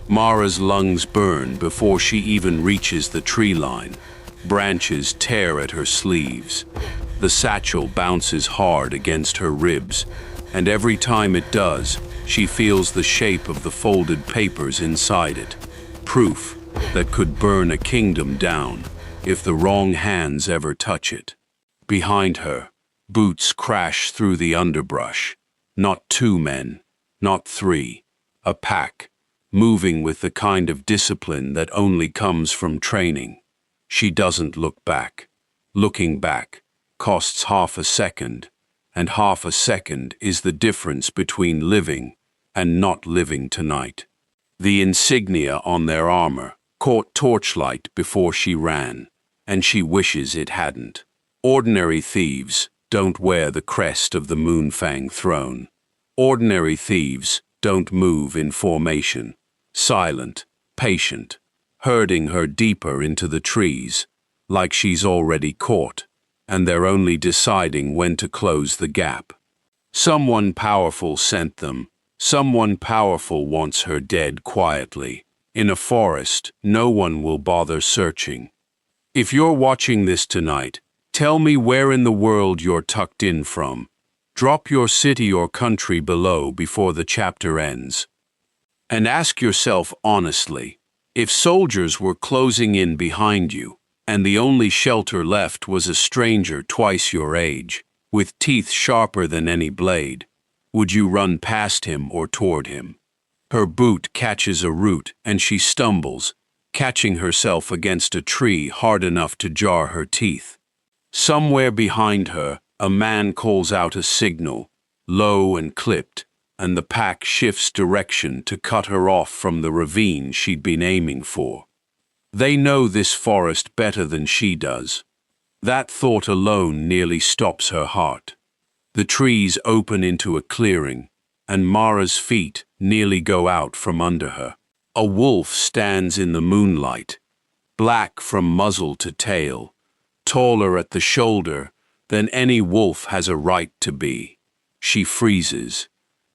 Mara's lungs burn before she even reaches the tree line. Branches tear at her sleeves. The satchel bounces hard against her ribs, and every time it does, she feels the shape of the folded papers inside it. Proof that could burn a kingdom down if the wrong hands ever touch it. Behind her, boots crash through the underbrush. Not two men, not three, a pack, moving with the kind of discipline that only comes from training. She doesn't look back. Looking back costs half a second, and half a second is the difference between living and not living tonight. The insignia on their armor caught torchlight before she ran, and she wishes it hadn't. Ordinary thieves don't wear the crest of the Moonfang throne. Ordinary thieves don't move in formation, silent, patient, herding her deeper into the trees, like she's already caught, and they're only deciding when to close the gap. Someone powerful sent them. Someone powerful wants her dead quietly. In a forest, no one will bother searching. If you're watching this tonight, tell me where in the world you're tucked in from. Drop your city or country below before the chapter ends. And ask yourself honestly, if soldiers were closing in behind you, and the only shelter left was a stranger twice your age, with teeth sharper than any blade, would you run past him or toward him? Her boot catches a root and she stumbles, catching herself against a tree hard enough to jar her teeth. Somewhere behind her, a man calls out a signal, low and clipped, and the pack shifts direction to cut her off from the ravine she'd been aiming for. They know this forest better than she does. That thought alone nearly stops her heart. The trees open into a clearing, and Mara's feet nearly go out from under her. A wolf stands in the moonlight, black from muzzle to tail, taller at the shoulder than any wolf has a right to be. She freezes.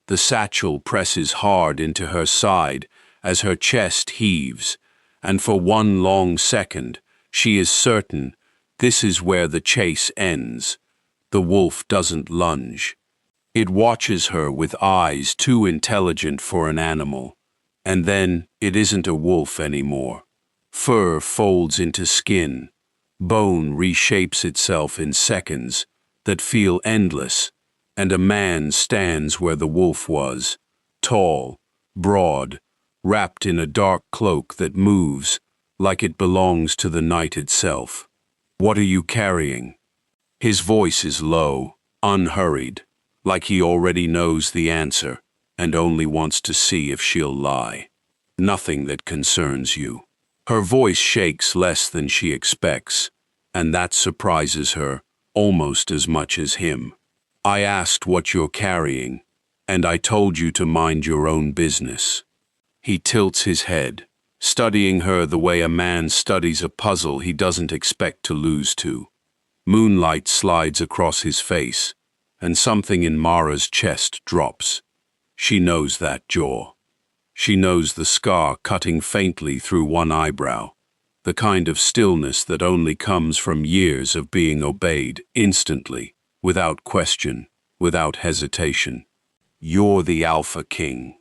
The satchel presses hard into her side as her chest heaves, and for one long second, she is certain this is where the chase ends. The wolf doesn't lunge. It watches her with eyes too intelligent for an animal, and then it isn't a wolf anymore. Fur folds into skin. Bone reshapes itself in seconds that feel endless, and a man stands where the wolf was, tall, broad, wrapped in a dark cloak that moves like it belongs to the night itself. "What are you carrying?" His voice is low, unhurried, like he already knows the answer and only wants to see if she'll lie. "Nothing that concerns you." Her voice shakes less than she expects, and that surprises her almost as much as him. "I asked what you're carrying, and I told you to mind your own business." He tilts his head, studying her the way a man studies a puzzle he doesn't expect to lose to. Moonlight slides across his face, and something in Mara's chest drops. She knows that jaw. She knows the scar cutting faintly through one eyebrow, the kind of stillness that only comes from years of being obeyed instantly, without question, without hesitation. "You're the Alpha King."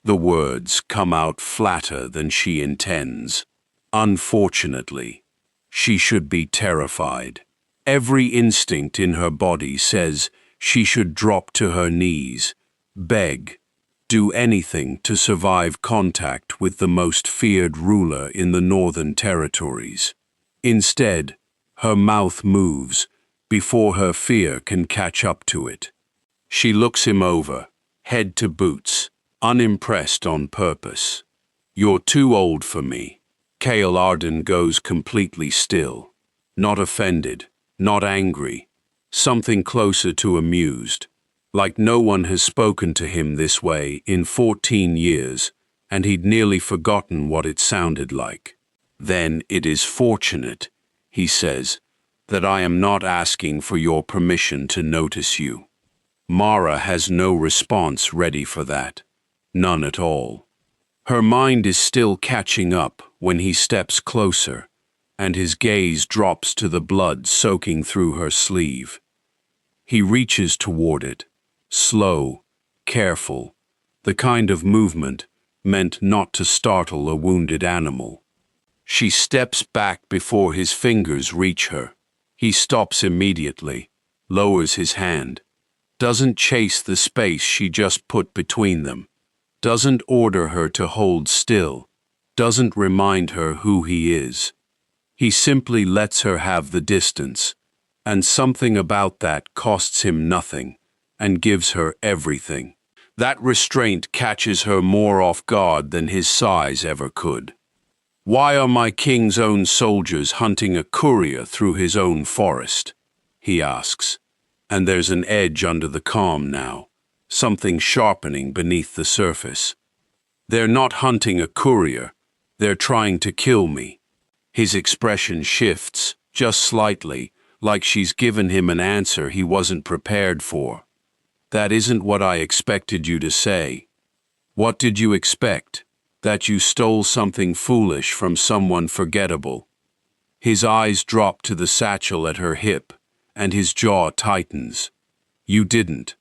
The words come out flatter than she intends. Unfortunately, she should be terrified. Every instinct in her body says she should drop to her knees, beg, do anything to survive contact with the most feared ruler in the Northern Territories. Instead, her mouth moves before her fear can catch up to it. She looks him over, head to boots, unimpressed on purpose. "You're too old for me." Kael Ardyn goes completely still, not offended, not angry, something closer to amused, like no one has spoken to him this way in 14 years, and he'd nearly forgotten what it sounded like. "Then it is fortunate," he says, "that I am not asking for your permission to notice you." Mara has no response ready for that. None at all. Her mind is still catching up when he steps closer, and his gaze drops to the blood soaking through her sleeve. He reaches toward it, slow, careful, the kind of movement meant not to startle a wounded animal. She steps back before his fingers reach her. He stops immediately, lowers his hand, doesn't chase the space she just put between them, doesn't order her to hold still, doesn't remind her who he is. He simply lets her have the distance, and something about that costs him nothing and gives her everything. That restraint catches her more off guard than his size ever could. "Why are my king's own soldiers hunting a courier through his own forest?" he asks, and there's an edge under the calm now, something sharpening beneath the surface. "They're not hunting a courier, they're trying to kill me." His expression shifts, just slightly, like she's given him an answer he wasn't prepared for. "That isn't what I expected you to say." "What did you expect? That you stole something foolish from someone forgettable?" His eyes drop to the satchel at her hip, and his jaw tightens. "You didn't."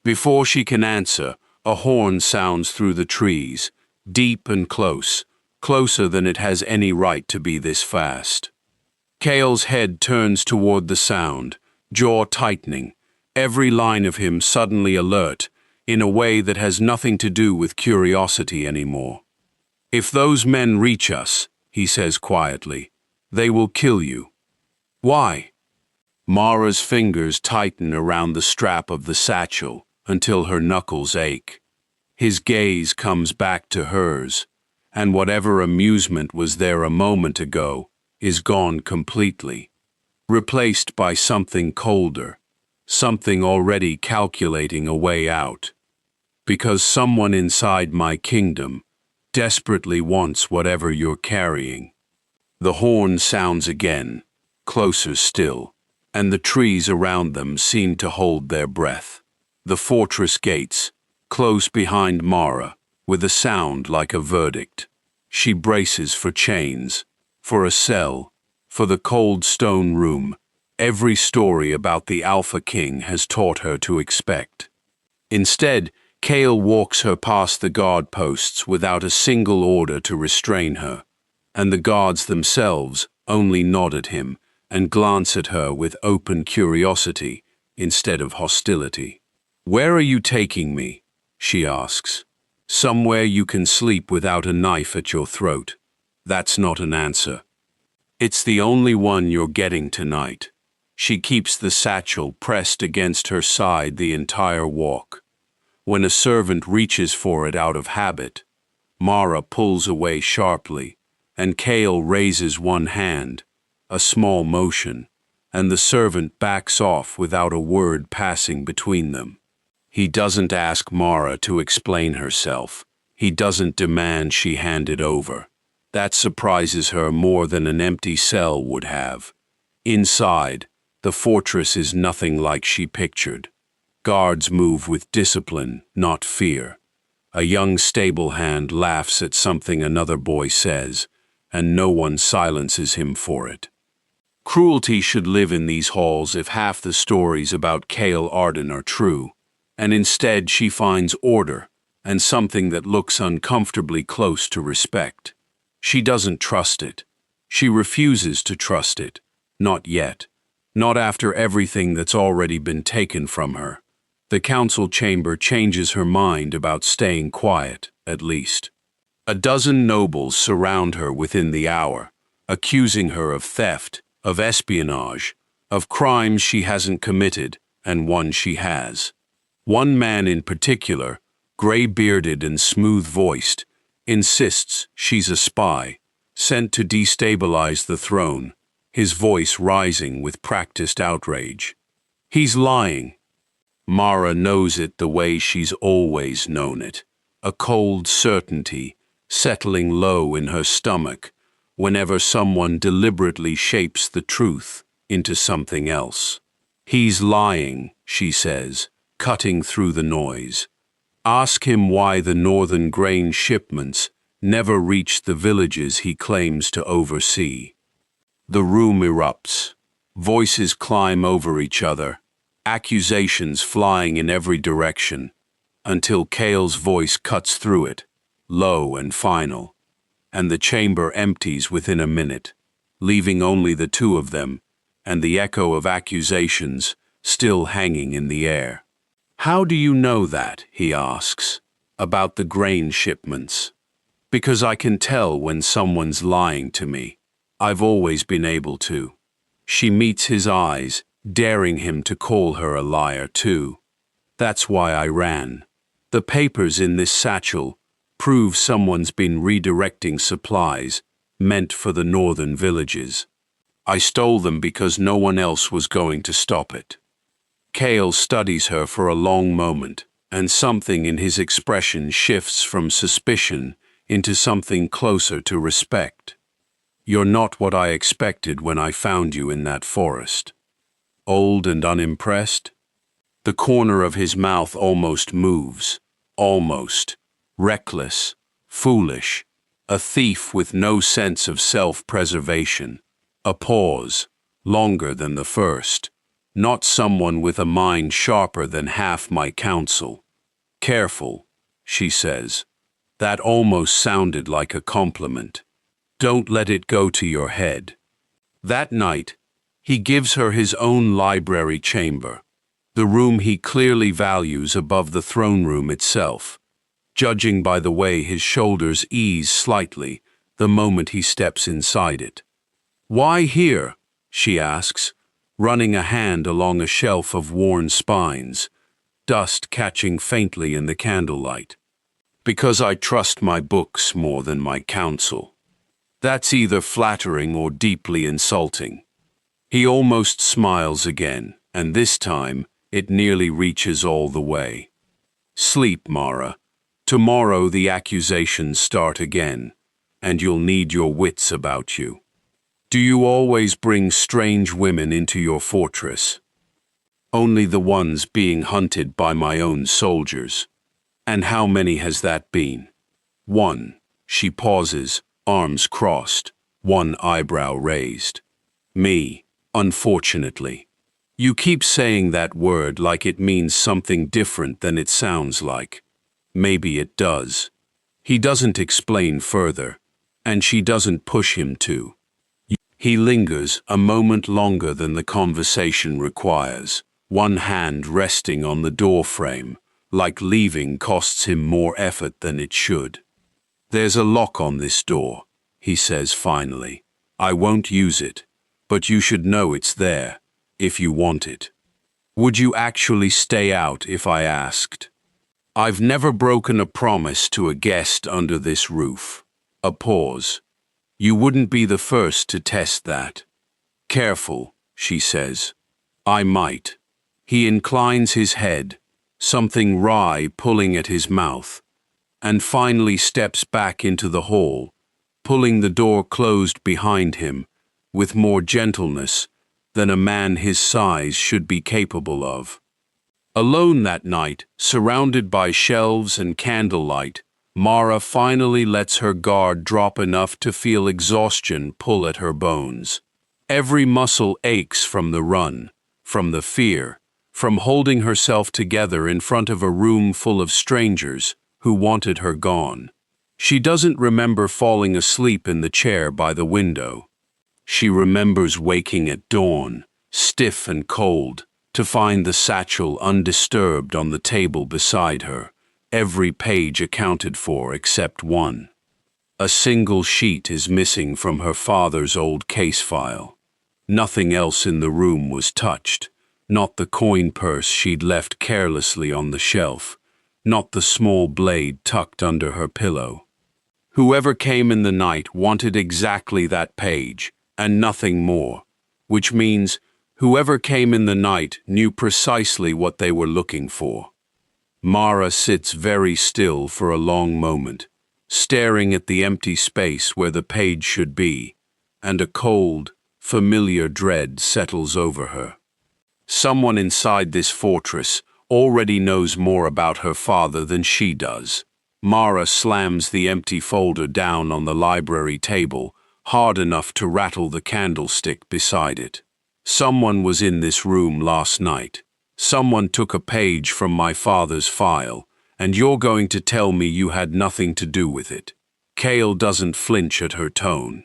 Before she can answer, a horn sounds through the trees, deep and close, closer than it has any right to be this fast. Kael's head turns toward the sound, jaw tightening, every line of him suddenly alert, in a way that has nothing to do with curiosity anymore. "If those men reach us," he says quietly, "they will kill you." "Why?" Mara's fingers tighten around the strap of the satchel until her knuckles ache. His gaze comes back to hers, and whatever amusement was there a moment ago is gone completely, replaced by something colder, something already calculating a way out. "Because someone inside my kingdom desperately wants whatever you're carrying." The horn sounds again, closer still, and the trees around them seem to hold their breath. The fortress gates, close behind Mara, with a sound like a verdict. She braces for chains, for a cell, for the cold stone room every story about the Alpha King has taught her to expect. Instead, Kael walks her past the guard posts without a single order to restrain her, and the guards themselves only nod at him and glance at her with open curiosity instead of hostility. "Where are you taking me?" she asks. "Somewhere you can sleep without a knife at your throat." That's not an answer. It's the only one you're getting tonight. She keeps the satchel pressed against her side the entire walk. When a servant reaches for it out of habit, Mara pulls away sharply, and Kael raises one hand, a small motion, and the servant backs off without a word passing between them. He doesn't ask Mara to explain herself. He doesn't demand she hand it over. That surprises her more than an empty cell would have. Inside, the fortress is nothing like she pictured. Guards move with discipline, not fear. A young stable hand laughs at something another boy says, and no one silences him for it. Cruelty should live in these halls if half the stories about Kael Ardyn are true, and instead she finds order and something that looks uncomfortably close to respect. She doesn't trust it. She refuses to trust it. Not yet. Not after everything that's already been taken from her. The council chamber changes her mind about staying quiet, at least. A dozen nobles surround her within the hour, accusing her of theft, of espionage, of crimes she hasn't committed and one she has. One man in particular, gray-bearded and smooth-voiced, insists she's a spy, sent to destabilize the throne, his voice rising with practiced outrage. He's lying. Mara knows it the way she's always known it, a cold certainty settling low in her stomach whenever someone deliberately shapes the truth into something else. He's lying, she says, cutting through the noise. Ask him why the northern grain shipments never reach the villages he claims to oversee. The room erupts. Voices climb over each other, accusations flying in every direction, until Kael's voice cuts through it, low and final, and the chamber empties within a minute, leaving only the two of them and the echo of accusations still hanging in the air. "How do you know that?" he asks, "about the grain shipments?" "Because I can tell when someone's lying to me. I've always been able to." She meets his eyes, daring him to call her a liar too. "That's why I ran. The papers in this satchel prove someone's been redirecting supplies meant for the northern villages. I stole them because no one else was going to stop it." Kael studies her for a long moment, and something in his expression shifts from suspicion into something closer to respect. "You're not what I expected when I found you in that forest." Old and unimpressed? The corner of his mouth almost moves. Almost. Reckless. Foolish. A thief with no sense of self-preservation. A pause, longer than the first. Not someone with a mind sharper than half my counsel. "Careful," she says. That almost sounded like a compliment. "Don't let it go to your head." That night, he gives her his own library chamber, the room he clearly values above the throne room itself, judging by the way his shoulders ease slightly the moment he steps inside it. "Why here?" she asks, running a hand along a shelf of worn spines, dust catching faintly in the candlelight. "Because I trust my books more than my counsel." That's either flattering or deeply insulting. He almost smiles again, and this time it nearly reaches all the way. "Sleep, Mara. Tomorrow the accusations start again, and you'll need your wits about you. Do you always bring strange women into your fortress?" "Only the ones being hunted by my own soldiers." "And how many has that been?" "One." She pauses, arms crossed, one eyebrow raised. "Me, unfortunately." "You keep saying that word like it means something different than it sounds like." "Maybe it does." He doesn't explain further, and she doesn't push him to. He lingers a moment longer than the conversation requires, one hand resting on the doorframe, like leaving costs him more effort than it should. "There's a lock on this door," he says finally. "I won't use it, but you should know it's there, if you want it." "Would you actually stay out if I asked?" "I've never broken a promise to a guest under this roof." A pause. "You wouldn't be the first to test that." "Careful," she says. "I might." He inclines his head, something wry pulling at his mouth, and finally steps back into the hall, pulling the door closed behind him with more gentleness than a man his size should be capable of. Alone that night, surrounded by shelves and candlelight, Mara finally lets her guard drop enough to feel exhaustion pull at her bones. Every muscle aches from the run, from the fear, from holding herself together in front of a room full of strangers who wanted her gone. She doesn't remember falling asleep in the chair by the window. She remembers waking at dawn, stiff and cold, to find the satchel undisturbed on the table beside her, every page accounted for except one. A single sheet is missing from her father's old case file. Nothing else in the room was touched, not the coin purse she'd left carelessly on the shelf, not the small blade tucked under her pillow. Whoever came in the night wanted exactly that page, and nothing more, which means whoever came in the night knew precisely what they were looking for. Mara sits very still for a long moment, staring at the empty space where the page should be, and a cold, familiar dread settles over her. Someone inside this fortress already knows more about her father than she does. Mara slams the empty folder down on the library table, hard enough to rattle the candlestick beside it. Someone was in this room last night. Someone took a page from my father's file, and you're going to tell me you had nothing to do with it. Kael doesn't flinch at her tone.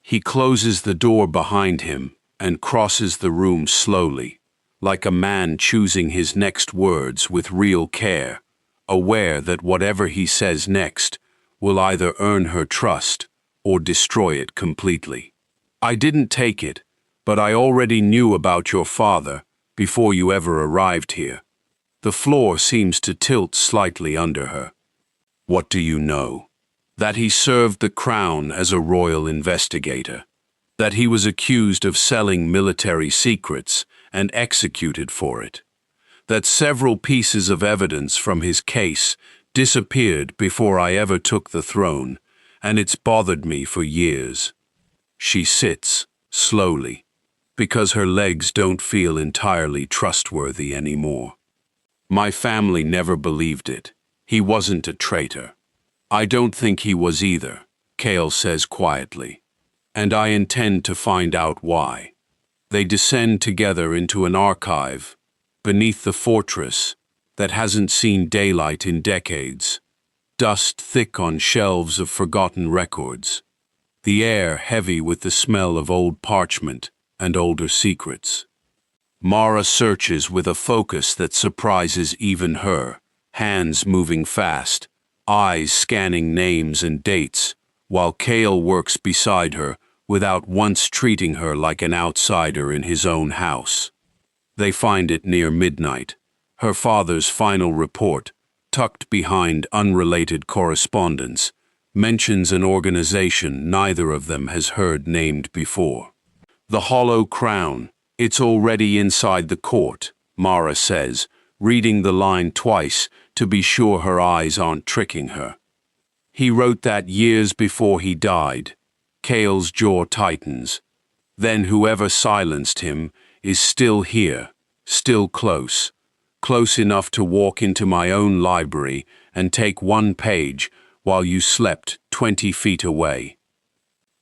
He closes the door behind him and crosses the room slowly, like a man choosing his next words with real care, aware that whatever he says next will either earn her trust or destroy it completely. I didn't take it, but I already knew about your father before you ever arrived here. The floor seems to tilt slightly under her. What do you know? That he served the crown as a royal investigator. That he was accused of selling military secrets and executed for it. That several pieces of evidence from his case disappeared before I ever took the throne, and it's bothered me for years. She sits, slowly, because her legs don't feel entirely trustworthy anymore. My family never believed it. He wasn't a traitor. I don't think he was either, Kael says quietly. And I intend to find out why. They descend together into an archive, beneath the fortress, that hasn't seen daylight in decades. Dust thick on shelves of forgotten records. The air heavy with the smell of old parchment and older secrets. Mara searches with a focus that surprises even her, hands moving fast, eyes scanning names and dates, while Kael works beside her without once treating her like an outsider in his own house. They find it near midnight, her father's final report, tucked behind unrelated correspondence, mentions an organization neither of them has heard named before. The hollow crown, it's already inside the court, Mara says, reading the line twice to be sure her eyes aren't tricking her. He wrote that years before he died. Kael's jaw tightens. Then whoever silenced him is still here, still close, close enough to walk into my own library and take one page while you slept 20 feet away.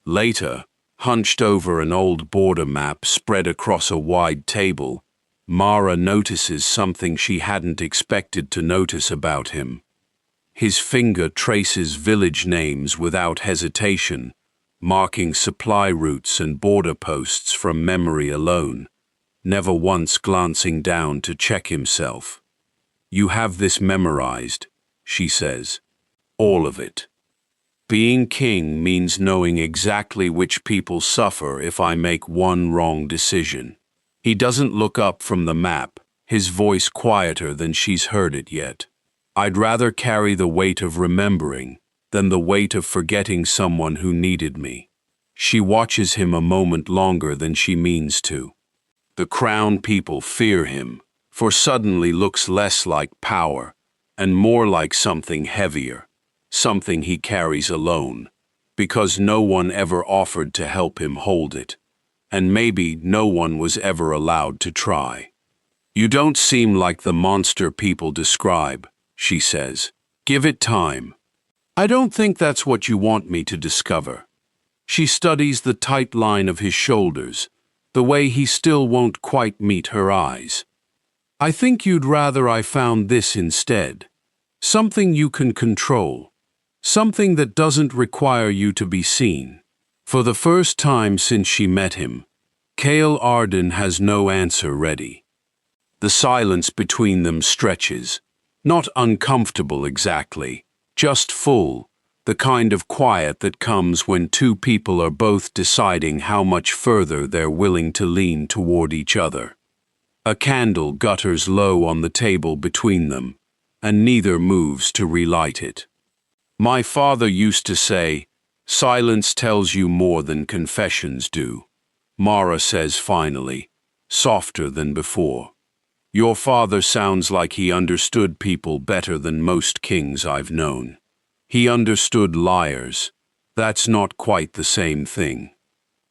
Later, hunched over an old border map spread across a wide table, Mara notices something she hadn't expected to notice about him. His finger traces village names without hesitation, marking supply routes and border posts from memory alone, never once glancing down to check himself. You have this memorized, she says. All of it. Being king means knowing exactly which people suffer if I make one wrong decision. He doesn't look up from the map, his voice quieter than she's heard it yet. I'd rather carry the weight of remembering than the weight of forgetting someone who needed me. She watches him a moment longer than she means to. The crown people fear him, for suddenly looks less like power and more like something heavier, something he carries alone, because no one ever offered to help him hold it, and maybe no one was ever allowed to try. You don't seem like the monster people describe, she says. Give it time. I don't think that's what you want me to discover. She studies the tight line of his shoulders, the way he still won't quite meet her eyes. I think you'd rather I found this instead. Something you can control. Something that doesn't require you to be seen. For the first time since she met him, Kael Ardyn has no answer ready. The silence between them stretches, not uncomfortable exactly, just full, the kind of quiet that comes when two people are both deciding how much further they're willing to lean toward each other. A candle gutters low on the table between them, and neither moves to relight it. My father used to say, silence tells you more than confessions do, Mara says finally, softer than before. Your father sounds like he understood people better than most kings I've known. He understood liars. That's not quite the same thing.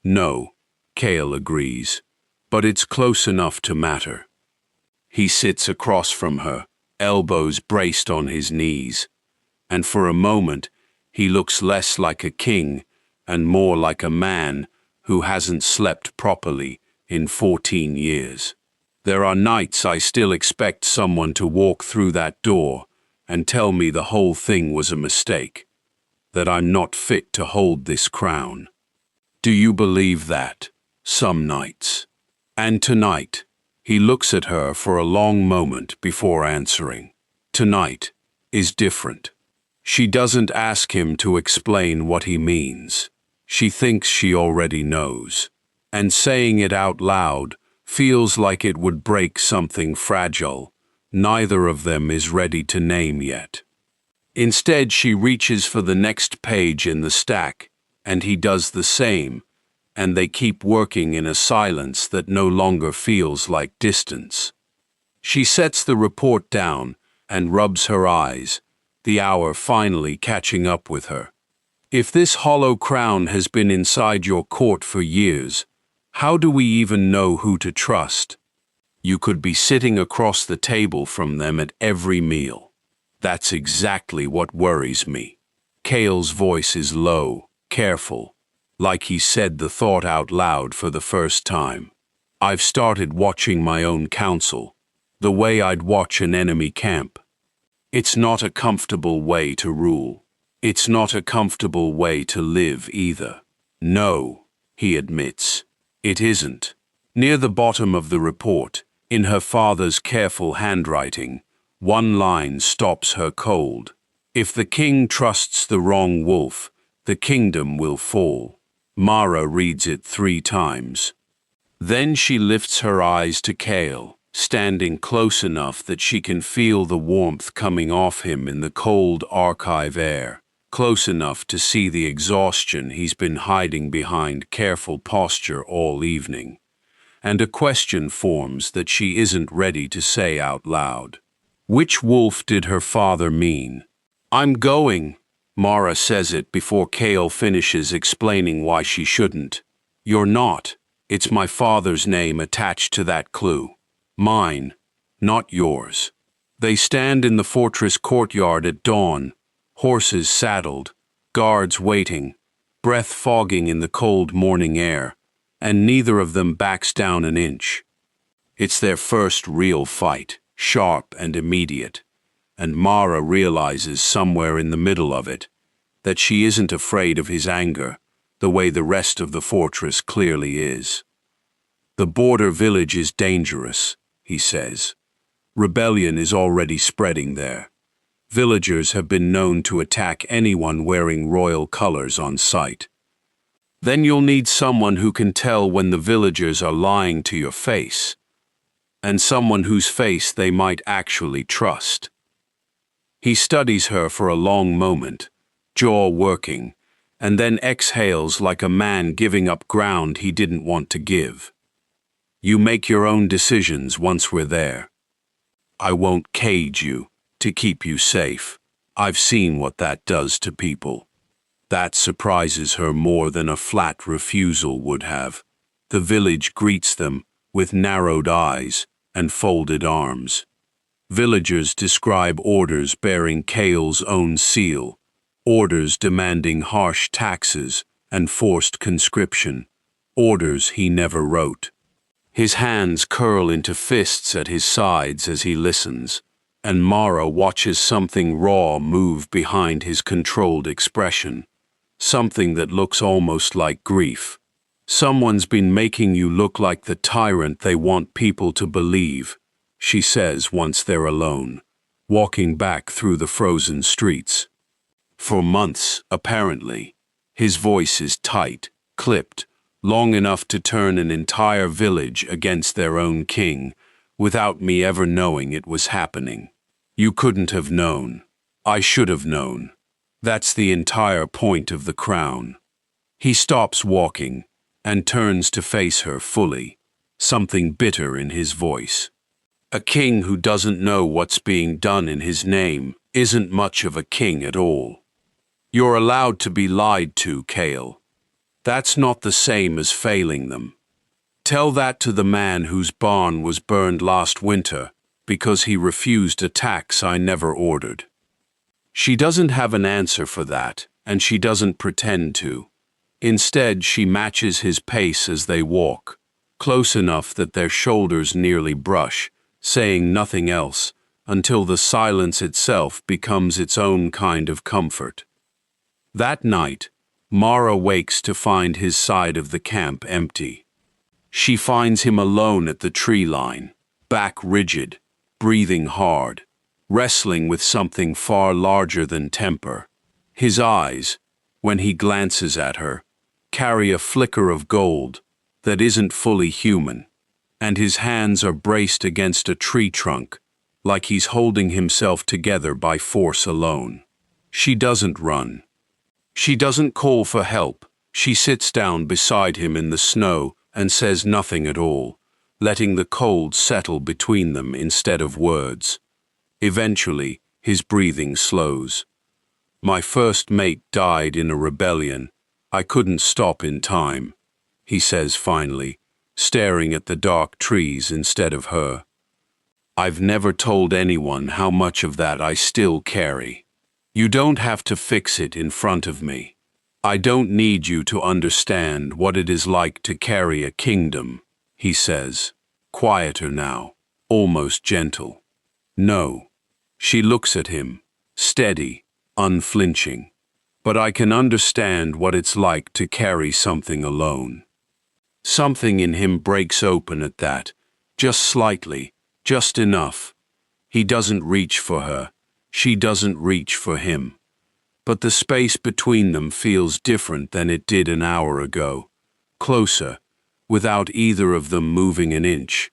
No, Kael agrees, but it's close enough to matter. He sits across from her, elbows braced on his knees, and for a moment he looks less like a king and more like a man who hasn't slept properly in 14 years. There are nights I still expect someone to walk through that door and tell me the whole thing was a mistake, that I'm not fit to hold this crown. Do you believe that? Some nights. And tonight, he looks at her for a long moment before answering. Tonight is different. She doesn't ask him to explain what he means. She thinks she already knows. And saying it out loud feels like it would break something fragile neither of them is ready to name yet. Instead, she reaches for the next page in the stack, and he does the same, and they keep working in a silence that no longer feels like distance. She sets the report down and rubs her eyes, the hour finally catching up with her. If this hollow crown has been inside your court for years, how do we even know who to trust? You could be sitting across the table from them at every meal. That's exactly what worries me. Kael's voice is low, careful, like he said the thought out loud for the first time. I've started watching my own council, the way I'd watch an enemy camp. It's not a comfortable way to rule. It's not a comfortable way to live either. No, he admits, it isn't. Near the bottom of the report, in her father's careful handwriting, one line stops her cold. If the king trusts the wrong wolf, the kingdom will fall. Mara reads it 3 times. Then she lifts her eyes to Kael, standing close enough that she can feel the warmth coming off him in the cold archive air, close enough to see the exhaustion he's been hiding behind careful posture all evening. And a question forms that she isn't ready to say out loud. Which wolf did her father mean? I'm going, Mara says it before Kael finishes explaining why she shouldn't. You're not. It's my father's name attached to that clue. Mine, not yours. They stand in the fortress courtyard at dawn, horses saddled, guards waiting, breath fogging in the cold morning air, and neither of them backs down an inch. It's their first real fight, sharp and immediate, and Mara realizes somewhere in the middle of it that she isn't afraid of his anger the way the rest of the fortress clearly is. The border village is dangerous, he says. Rebellion is already spreading there. Villagers have been known to attack anyone wearing royal colors on sight. Then you'll need someone who can tell when the villagers are lying to your face, and someone whose face they might actually trust. He studies her for a long moment, jaw working, and then exhales like a man giving up ground he didn't want to give. You make your own decisions once we're there. I won't cage you to keep you safe. I've seen what that does to people. That surprises her more than a flat refusal would have. The village greets them with narrowed eyes and folded arms. Villagers describe orders bearing Kael's own seal, orders demanding harsh taxes and forced conscription, orders he never wrote. His hands curl into fists at his sides as he listens, and Mara watches something raw move behind his controlled expression. Something that looks almost like grief. Someone's been making you look like the tyrant they want people to believe, she says once they're alone, walking back through the frozen streets. For months, apparently. His voice is tight, clipped, long enough to turn an entire village against their own king, without me ever knowing it was happening. You couldn't have known. I should have known. That's the entire point of the crown. He stops walking and turns to face her fully, something bitter in his voice. A king who doesn't know what's being done in his name isn't much of a king at all. You're allowed to be lied to, Kael. That's not the same as failing them. Tell that to the man whose barn was burned last winter because he refused a tax I never ordered. She doesn't have an answer for that, and she doesn't pretend to. Instead, she matches his pace as they walk, close enough that their shoulders nearly brush, saying nothing else, until the silence itself becomes its own kind of comfort. That night, Mara wakes to find his side of the camp empty. She finds him alone at the tree line, back rigid, breathing hard, wrestling with something far larger than temper. His eyes, when he glances at her, carry a flicker of gold that isn't fully human, and his hands are braced against a tree trunk, like he's holding himself together by force alone. She doesn't run. She doesn't call for help. She sits down beside him in the snow and says nothing at all, letting the cold settle between them instead of words. Eventually, his breathing slows. "My first mate died in a rebellion. I couldn't stop in time," he says finally, staring at the dark trees instead of her. "I've never told anyone how much of that I still carry. You don't have to fix it in front of me. I don't need you to understand what it is like to carry a kingdom," he says, quieter now, almost gentle. "No." She looks at him, steady, unflinching. "But I can understand what it's like to carry something alone." Something in him breaks open at that, just slightly, just enough. He doesn't reach for her. She doesn't reach for him. But the space between them feels different than it did an hour ago. Closer, without either of them moving an inch,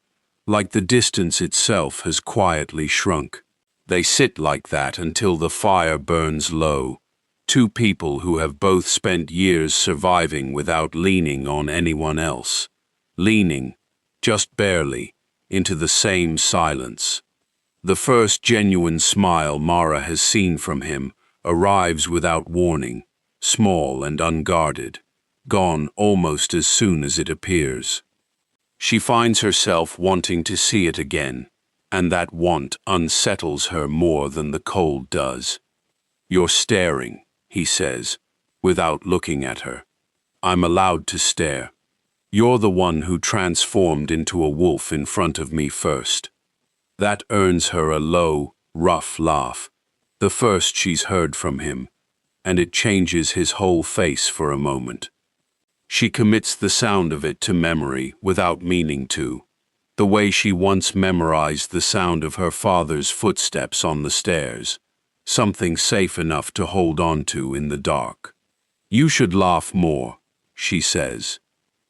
like the distance itself has quietly shrunk. They sit like that until the fire burns low. Two people who have both spent years surviving without leaning on anyone else. Leaning, just barely, into the same silence. The first genuine smile Mara has seen from him arrives without warning, small and unguarded, gone almost as soon as it appears. She finds herself wanting to see it again, and that want unsettles her more than the cold does. "You're staring," he says, without looking at her. "I'm allowed to stare. You're the one who transformed into a wolf in front of me first." That earns her a low, rough laugh, the first she's heard from him, and it changes his whole face for a moment. She commits the sound of it to memory without meaning to, the way she once memorized the sound of her father's footsteps on the stairs, something safe enough to hold on to in the dark. "You should laugh more," she says.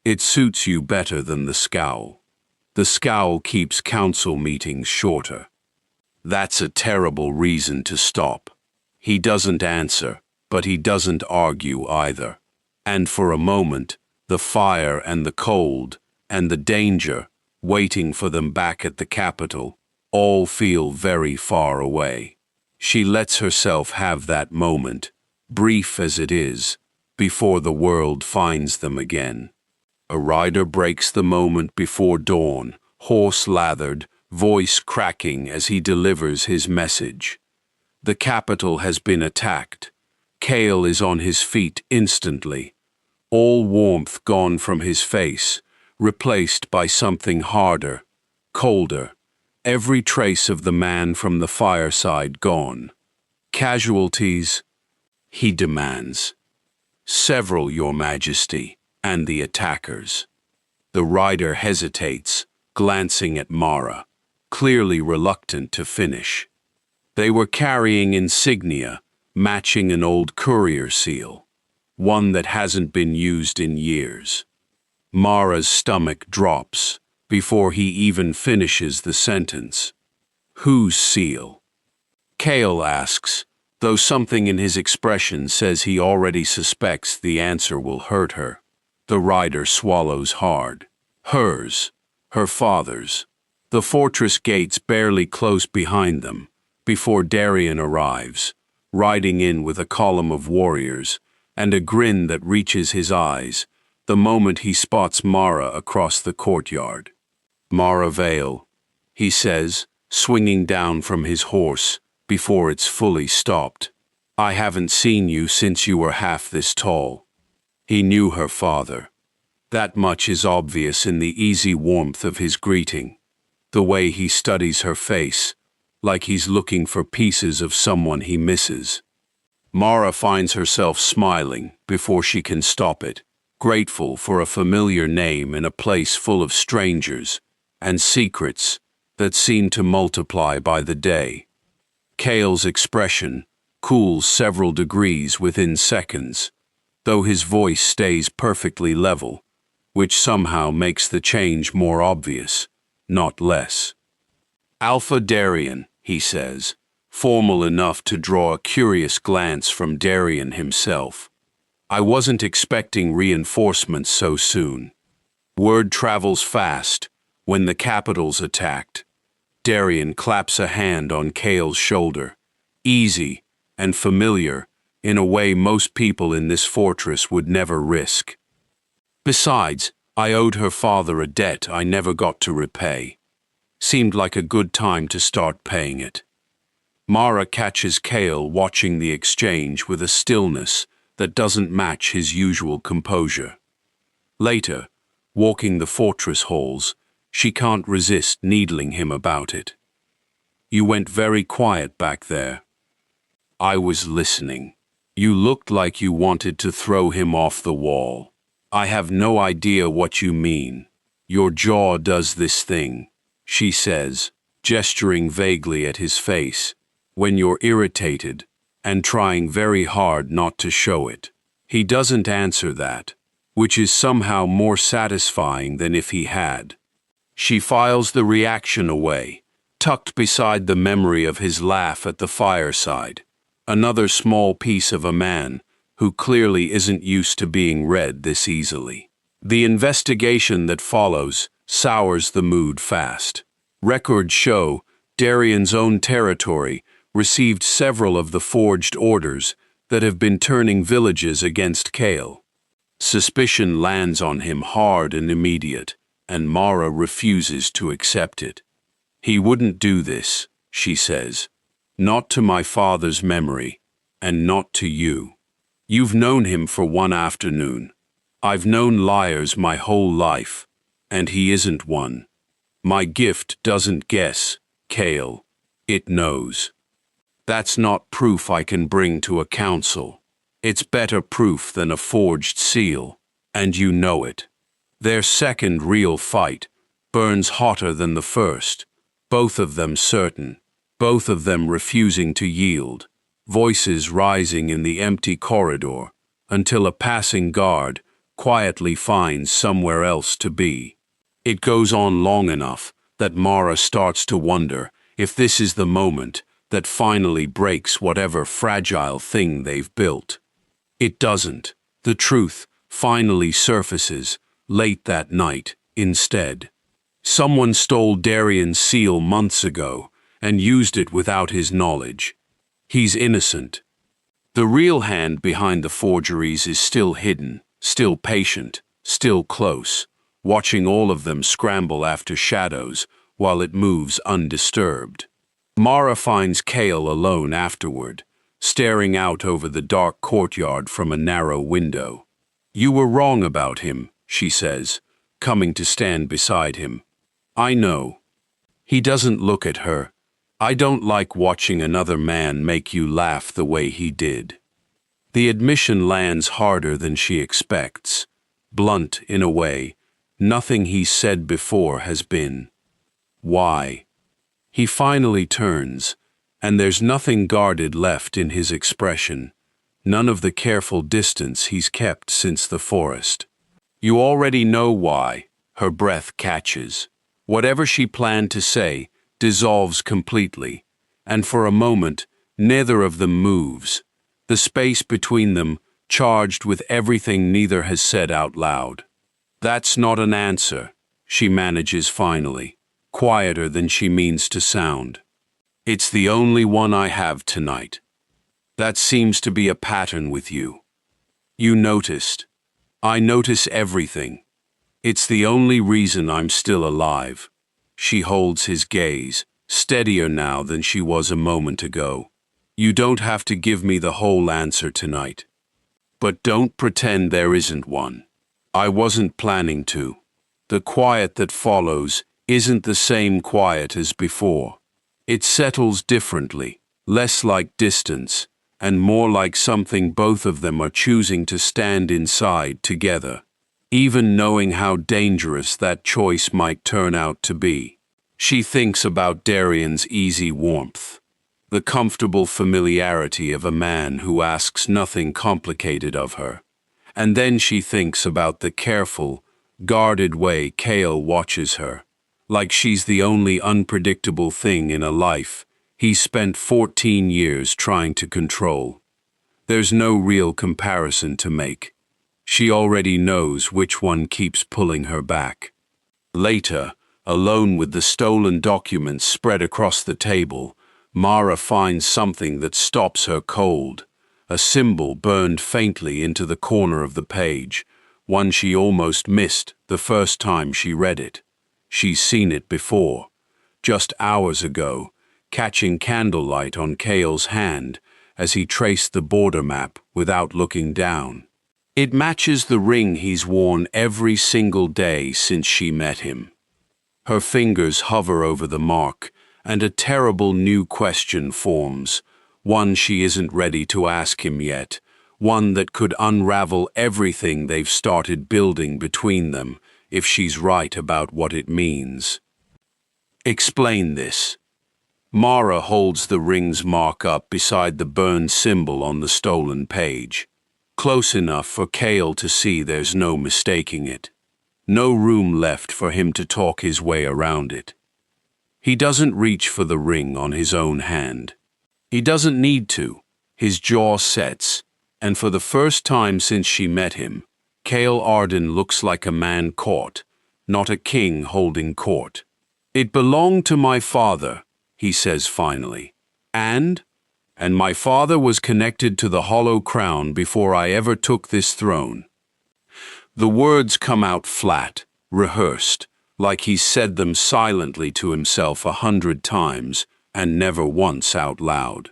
"It suits you better than the scowl. The scowl keeps council meetings shorter." That's a terrible reason to stop. He doesn't answer, but he doesn't argue either. And for a moment, the fire and the cold and the danger waiting for them back at the capital all feel very far away. She lets herself have that moment, brief as it is, before the world finds them again. A rider breaks the moment before dawn, horse-lathered, voice cracking as he delivers his message. The capital has been attacked. Kael is on his feet instantly, all warmth gone from his face, replaced by something harder, colder, every trace of the man from the fireside gone. "Casualties?" he demands. "Several, Your Majesty, and the attackers." The rider hesitates, glancing at Mara, clearly reluctant to finish. They were carrying insignia, matching an old courier seal, one that hasn't been used in years. Mara's stomach drops before he even finishes the sentence. "Whose seal?" Kael asks, though something in his expression says he already suspects the answer will hurt her. The rider swallows hard. Hers, her father's. The fortress gates barely close behind them, before Darien arrives, riding in with a column of warriors, and a grin that reaches his eyes, the moment he spots Mara across the courtyard. "Mara Vale," he says, swinging down from his horse before it's fully stopped. I haven't seen you since you were half this tall. He knew her father. That much is obvious in the easy warmth of his greeting, the way he studies her face, like he's looking for pieces of someone he misses. Mara finds herself smiling before she can stop it, grateful for a familiar name in a place full of strangers and secrets that seem to multiply by the day. Kael's expression cools several degrees within seconds, though his voice stays perfectly level, which somehow makes the change more obvious, not less. Alpha Darien, he says, formal enough to draw a curious glance from Darien himself. I wasn't expecting reinforcements so soon. Word travels fast. When the capital's attacked, Darien claps a hand on Kael's shoulder, easy and familiar in a way most people in this fortress would never risk. Besides, I owed her father a debt I never got to repay. Seemed like a good time to start paying it. Mara catches Kael watching the exchange with a stillness that doesn't match his usual composure. Later, walking the fortress halls, she can't resist needling him about it. You went very quiet back there. I was listening. You looked like you wanted to throw him off the wall. I have no idea what you mean. Your jaw does this thing, she says, gesturing vaguely at his face, when you're irritated and trying very hard not to show it. He doesn't answer that, which is somehow more satisfying than if he had. She files the reaction away, tucked beside the memory of his laugh at the fireside. Another small piece of a man who clearly isn't used to being read this easily. The investigation that follows sours the mood fast. Records show Darien's own territory received several of the forged orders that have been turning villages against Kael. Suspicion lands on him hard and immediate, and Mara refuses to accept it. He wouldn't do this, she says. Not to my father's memory, and not to you. You've known him for one afternoon. I've known liars my whole life, and he isn't one. My gift doesn't guess, Kael. It knows. That's not proof I can bring to a council. It's better proof than a forged seal, and you know it. Their second real fight burns hotter than the first, both of them certain. Both of them refusing to yield, voices rising in the empty corridor until a passing guard quietly finds somewhere else to be. It goes on long enough that Mara starts to wonder if this is the moment that finally breaks whatever fragile thing they've built. It doesn't. The truth finally surfaces late that night instead. Someone stole Darien's seal months ago and used it without his knowledge. He's innocent. The real hand behind the forgeries is still hidden, still patient, still close, watching all of them scramble after shadows while it moves undisturbed. Mara finds Kael alone afterward, staring out over the dark courtyard from a narrow window. You were wrong about him, she says, coming to stand beside him. I know. He doesn't look at her. I don't like watching another man make you laugh the way he did. The admission lands harder than she expects, blunt in a way. Nothing he's said before has been. Why? He finally turns, and there's nothing guarded left in his expression, none of the careful distance he's kept since the forest. You already know why, her breath catches. Whatever she planned to say dissolves completely, and for a moment, neither of them moves, the space between them charged with everything neither has said out loud. That's not an answer, she manages finally, quieter than she means to sound. It's the only one I have tonight. That seems to be a pattern with you. You noticed. I notice everything. It's the only reason I'm still alive. She holds his gaze, steadier now than she was a moment ago. You don't have to give me the whole answer tonight. But don't pretend there isn't one. I wasn't planning to. The quiet that follows isn't the same quiet as before. It settles differently, less like distance, and more like something both of them are choosing to stand inside together, even knowing how dangerous that choice might turn out to be. She thinks about Darian's easy warmth, the comfortable familiarity of a man who asks nothing complicated of her. And then she thinks about the careful, guarded way Kael watches her, like she's the only unpredictable thing in a life he's spent 14 years trying to control. There's no real comparison to make. She already knows which one keeps pulling her back. Later, alone with the stolen documents spread across the table, Mara finds something that stops her cold. A symbol burned faintly into the corner of the page, one she almost missed the first time she read it. She's seen it before, just hours ago, catching candlelight on Kael's hand as he traced the border map without looking down. It matches the ring he's worn every single day since she met him. Her fingers hover over the mark, and a terrible new question forms, one she isn't ready to ask him yet, one that could unravel everything they've started building between them if she's right about what it means. Explain this. Mara holds the ring's mark up beside the burned symbol on the stolen page, close enough for Kael to see there's no mistaking it. No room left for him to talk his way around it. He doesn't reach for the ring on his own hand. He doesn't need to. His jaw sets, and for the first time since she met him, Kael Ardyn looks like a man caught, not a king holding court. It belonged to my father, he says finally. And my father was connected to the hollow crown before I ever took this throne. The words come out flat, rehearsed, like he's said them silently to himself 100 times and never once out loud.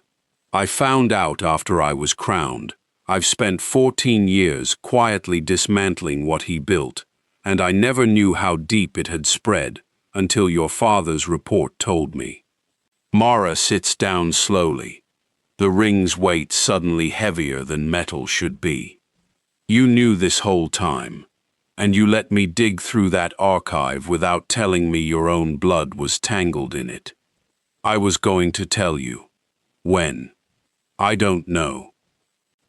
I found out after I was crowned. I've spent 14 years quietly dismantling what he built, and I never knew how deep it had spread until your father's report told me. Mara sits down slowly, the ring's weight suddenly heavier than metal should be. You knew this whole time, and you let me dig through that archive without telling me your own blood was tangled in it. I was going to tell you. When? I don't know.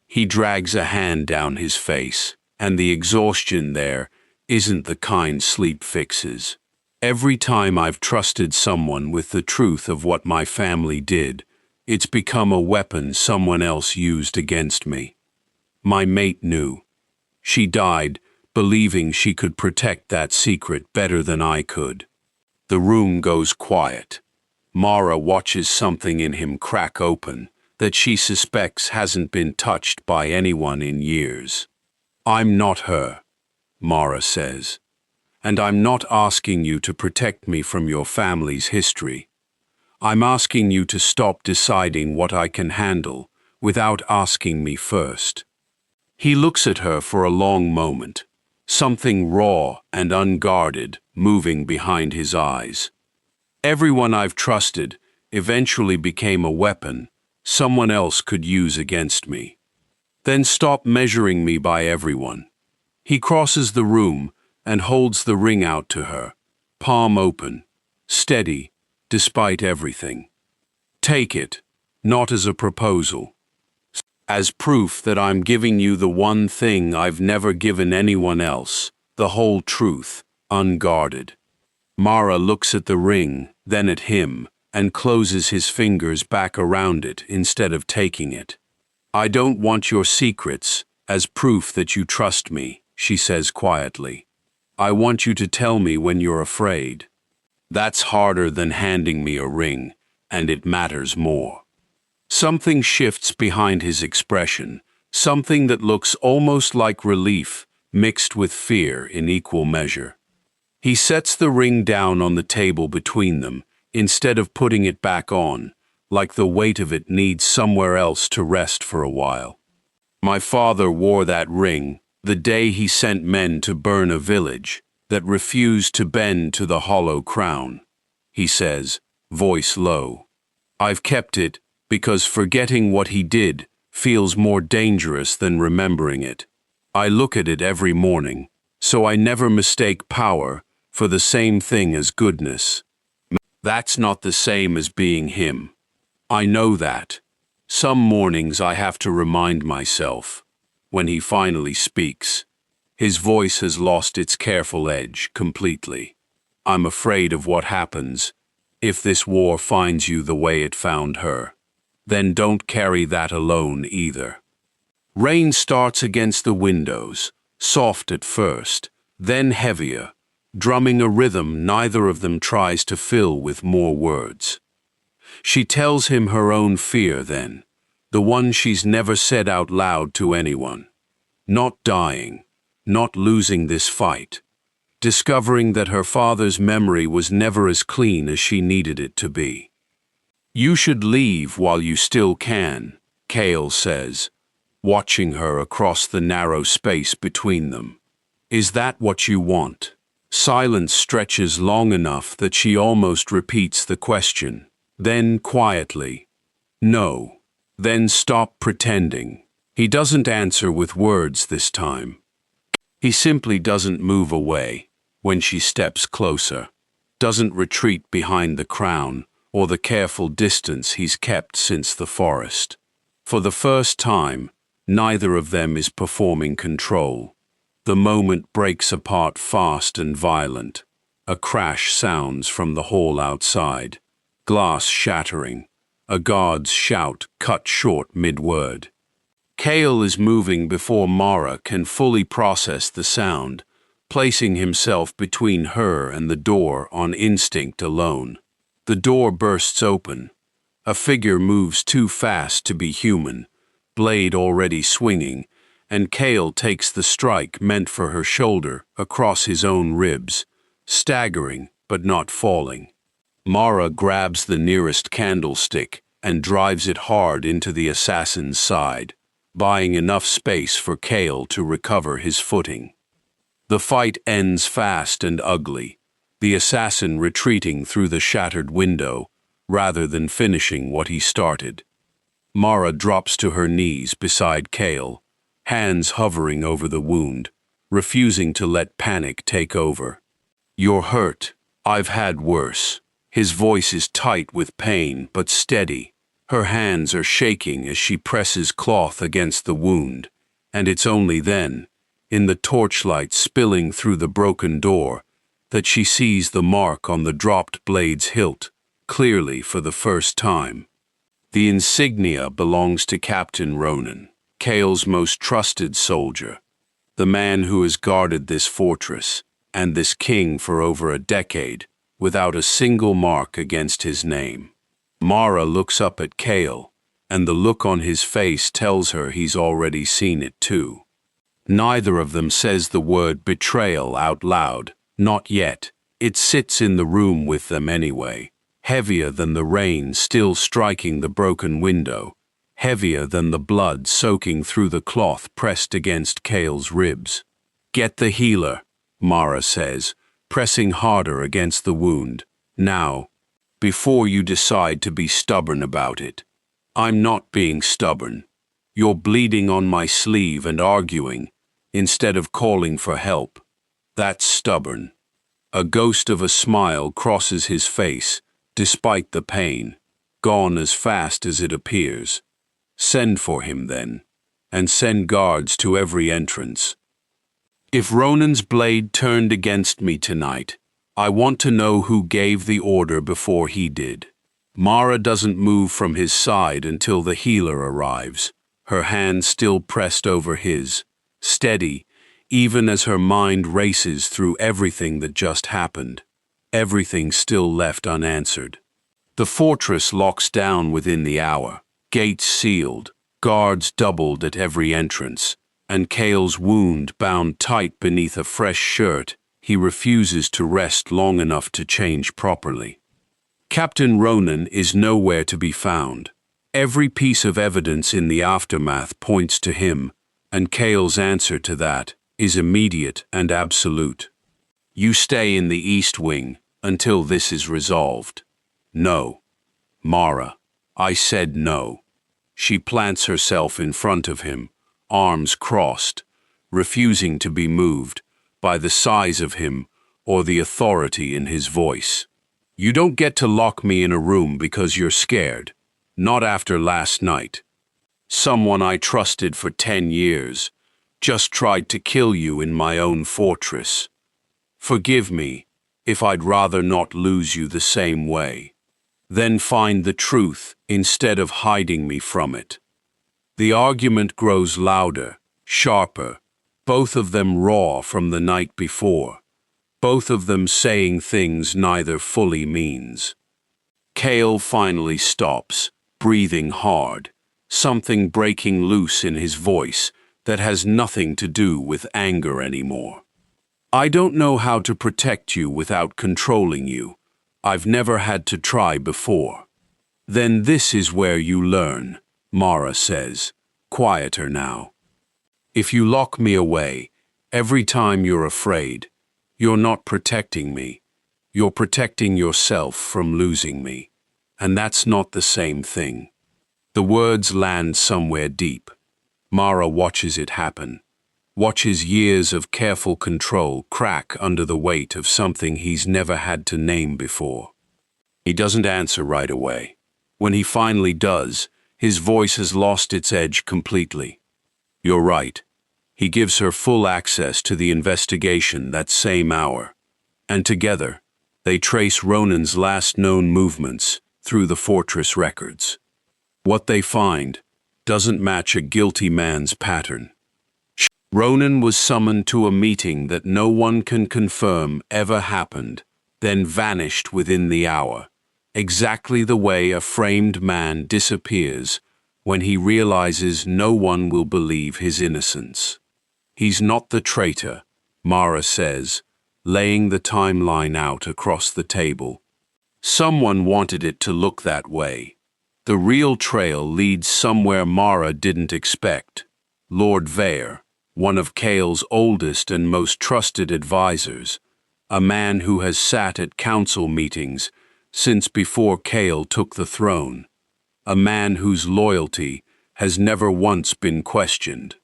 He drags a hand down his face, and the exhaustion there isn't the kind sleep fixes. Every time I've trusted someone with the truth of what my family did, it's become a weapon someone else used against me. My mate knew. She died believing she could protect that secret better than I could. The room goes quiet. Mara watches something in him crack open that she suspects hasn't been touched by anyone in years. I'm not her, Mara says. And I'm not asking you to protect me from your family's history. I'm asking you to stop deciding what I can handle without asking me first. He looks at her for a long moment, something raw and unguarded moving behind his eyes. Everyone I've trusted eventually became a weapon someone else could use against me. Then stop measuring me by everyone. He crosses the room and holds the ring out to her, palm open, steady, despite everything. Take it, not as a proposal, as proof that I'm giving you the one thing I've never given anyone else, the whole truth, unguarded. Mara looks at the ring, then at him, and closes his fingers back around it instead of taking it. I don't want your secrets as proof that you trust me, she says quietly. I want you to tell me when you're afraid. That's harder than handing me a ring, and it matters more. Something shifts behind his expression, something that looks almost like relief mixed with fear in equal measure. He sets the ring down on the table between them, instead of putting it back on, like the weight of it needs somewhere else to rest for a while. My father wore that ring the day he sent men to burn a village that refused to bend to the hollow crown, he says, voice low. I've kept it because forgetting what he did feels more dangerous than remembering it. I look at it every morning, so I never mistake power for the same thing as goodness. That's not the same as being him. I know that. Some mornings I have to remind myself. When he finally speaks, his voice has lost its careful edge completely. I'm afraid of what happens if this war finds you the way it found her. Then don't carry that alone either. Rain starts against the windows, soft at first, then heavier, drumming a rhythm neither of them tries to fill with more words. She tells him her own fear then, the one she's never said out loud to anyone. Not dying, not losing this fight, discovering that her father's memory was never as clean as she needed it to be. You should leave while you still can, Kael says, watching her across the narrow space between them. Is that what you want? Silence stretches long enough that she almost repeats the question. Then quietly, no. Then stop pretending. He doesn't answer with words this time. He simply doesn't move away when she steps closer, doesn't retreat behind the crown or the careful distance he's kept since the forest. For the first time, neither of them is performing control. The moment breaks apart fast and violent. A crash sounds from the hall outside, glass shattering, a guard's shout cut short mid-word. Kael is moving before Mara can fully process the sound, placing himself between her and the door on instinct alone. The door bursts open. A figure moves too fast to be human, blade already swinging, and Kael takes the strike meant for her shoulder across his own ribs, staggering but not falling. Mara grabs the nearest candlestick and drives it hard into the assassin's side, buying enough space for Kael to recover his footing. The fight ends fast and ugly, the assassin retreating through the shattered window rather than finishing what he started. Mara drops to her knees beside Kael, hands hovering over the wound, refusing to let panic take over. You're hurt. I've had worse. His voice is tight with pain, but steady. Her hands are shaking as she presses cloth against the wound, and it's only then, in the torchlight spilling through the broken door, that she sees the mark on the dropped blade's hilt, clearly for the first time. The insignia belongs to Captain Ronan, Kael's most trusted soldier, the man who has guarded this fortress and this king for over a decade without a single mark against his name. Mara looks up at Kael, and the look on his face tells her he's already seen it too. Neither of them says the word betrayal out loud, not yet. It sits in the room with them anyway, heavier than the rain still striking the broken window, heavier than the blood soaking through the cloth pressed against Kael's ribs. Get the healer, Mara says, pressing harder against the wound. Now, before you decide to be stubborn about it. I'm not being stubborn. You're bleeding on my sleeve and arguing, instead of calling for help. That's stubborn. A ghost of a smile crosses his face, despite the pain, gone as fast as it appears. Send for him then, and send guards to every entrance. If Ronan's blade turned against me tonight, I want to know who gave the order before he did. Mara doesn't move from his side until the healer arrives, her hand still pressed over his, steady, even as her mind races through everything that just happened, everything still left unanswered. The fortress locks down within the hour, gates sealed, guards doubled at every entrance, and Kael's wound bound tight beneath a fresh shirt he refuses to rest long enough to change properly. Captain Ronan is nowhere to be found. Every piece of evidence in the aftermath points to him, and Kael's answer to that is immediate and absolute. You stay in the East Wing until this is resolved. No. Mara, I said no. She plants herself in front of him, arms crossed, refusing to be moved by the size of him or the authority in his voice. You don't get to lock me in a room because you're scared. Not after last night. Someone I trusted for 10 years just tried to kill you in my own fortress. Forgive me if I'd rather not lose you the same way. Then find the truth instead of hiding me from it. The argument grows louder, sharper, both of them raw from the night before, both of them saying things neither fully means. Kael finally stops, breathing hard, something breaking loose in his voice that has nothing to do with anger anymore. I don't know how to protect you without controlling you. I've never had to try before. Then this is where you learn, Mara says, quieter now. If you lock me away, every time you're afraid, you're not protecting me. You're protecting yourself from losing me. And that's not the same thing. The words land somewhere deep. Mara watches it happen. Watches years of careful control crack under the weight of something he's never had to name before. He doesn't answer right away. When he finally does, his voice has lost its edge completely. You're right. He gives her full access to the investigation that same hour. And together, they trace Ronan's last known movements through the fortress records. What they find doesn't match a guilty man's pattern. Ronan was summoned to a meeting that no one can confirm ever happened, then vanished within the hour, exactly the way a framed man disappears when he realizes no one will believe his innocence. He's not the traitor, Mara says, laying the timeline out across the table. Someone wanted it to look that way. The real trail leads somewhere Mara didn't expect. Lord Vale, one of Kael's oldest and most trusted advisors, a man who has sat at council meetings since before Kael took the throne, a man whose loyalty has never once been questioned.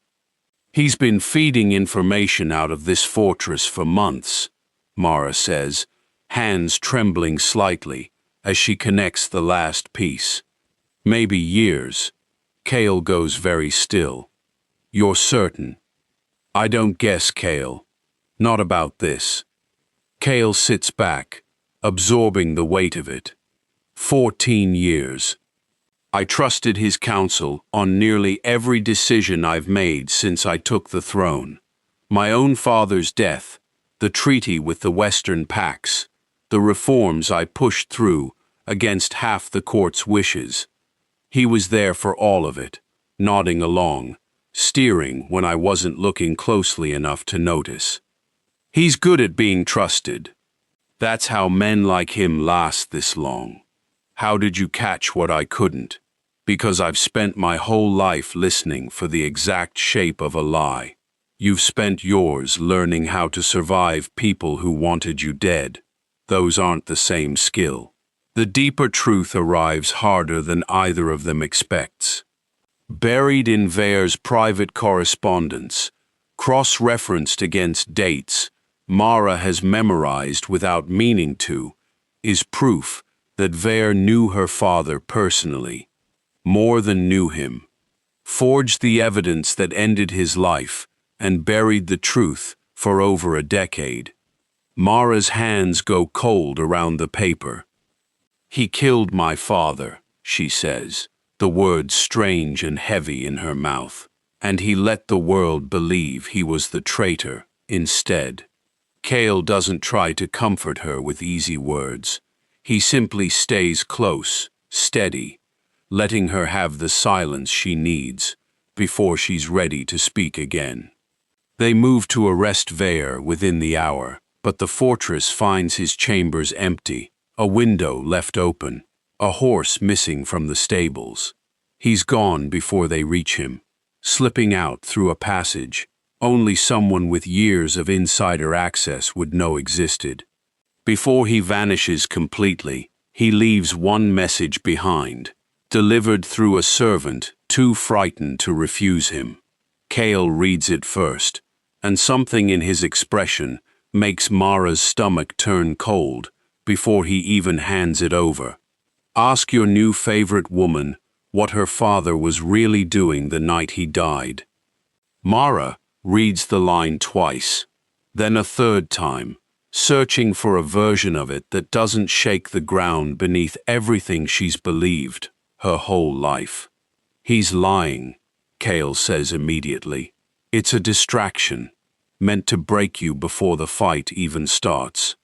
He's been feeding information out of this fortress for months, Mara says, hands trembling slightly as she connects the last piece. Maybe years. Kael goes very still. You're certain? I don't guess, Kael. Not about this. Kael sits back, absorbing the weight of it. 14 years. I trusted his counsel on nearly every decision I've made since I took the throne. My own father's death, the treaty with the Western Pax, the reforms I pushed through against half the court's wishes. He was there for all of it, nodding along, steering when I wasn't looking closely enough to notice. He's good at being trusted. That's how men like him last this long. How did you catch what I couldn't? Because I've spent my whole life listening for the exact shape of a lie. You've spent yours learning how to survive people who wanted you dead. Those aren't the same skill. The deeper truth arrives harder than either of them expects. Buried in Vale's private correspondence, cross-referenced against dates Mara has memorized without meaning to, is proof that Vale knew her father personally, more than knew him, forged the evidence that ended his life, and buried the truth for over a decade. Mara's hands go cold around the paper. He killed my father, she says, the words strange and heavy in her mouth, and he let the world believe he was the traitor instead. Kael doesn't try to comfort her with easy words. He simply stays close, steady, letting her have the silence she needs before she's ready to speak again. They move to arrest Vale within the hour, but the fortress finds his chambers empty, A window left open, a horse missing from the stables. He's gone before they reach him, slipping out through a passage only someone with years of insider access would know existed. Before he vanishes completely, he leaves one message behind, delivered through a servant too frightened to refuse him. Kael reads it first, and something in his expression makes Mara's stomach turn cold before he even hands it over. Ask your new favorite woman what her father was really doing the night he died. Mara reads the line twice, then a third time, searching for a version of it that doesn't shake the ground beneath everything she's believed her whole life. He's lying, Kael says immediately. It's a distraction, meant to break you before the fight even starts.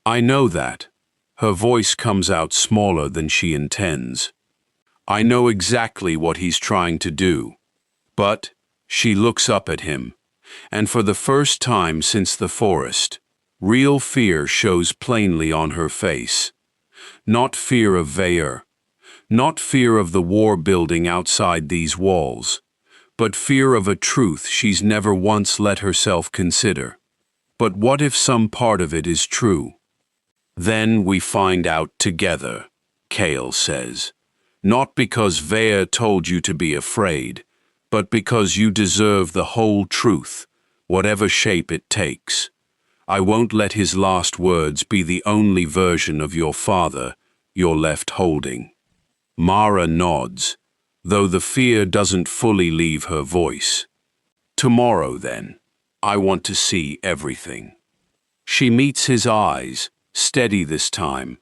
I know that. Her voice comes out smaller than she intends. I know exactly what he's trying to do. But she looks up at him, and for the first time since the forest, real fear shows plainly on her face. Not fear of Vale, not fear of the war building outside these walls, but fear of a truth she's never once let herself consider. But what if some part of it is true? Then we find out together, Kael says. Not because Vale told you to be afraid, but because you deserve the whole truth, whatever shape it takes. I won't let his last words be the only version of your father you're left holding. Mara nods, though the fear doesn't fully leave her voice. Tomorrow, then, I want to see everything. She meets his eyes, steady this time,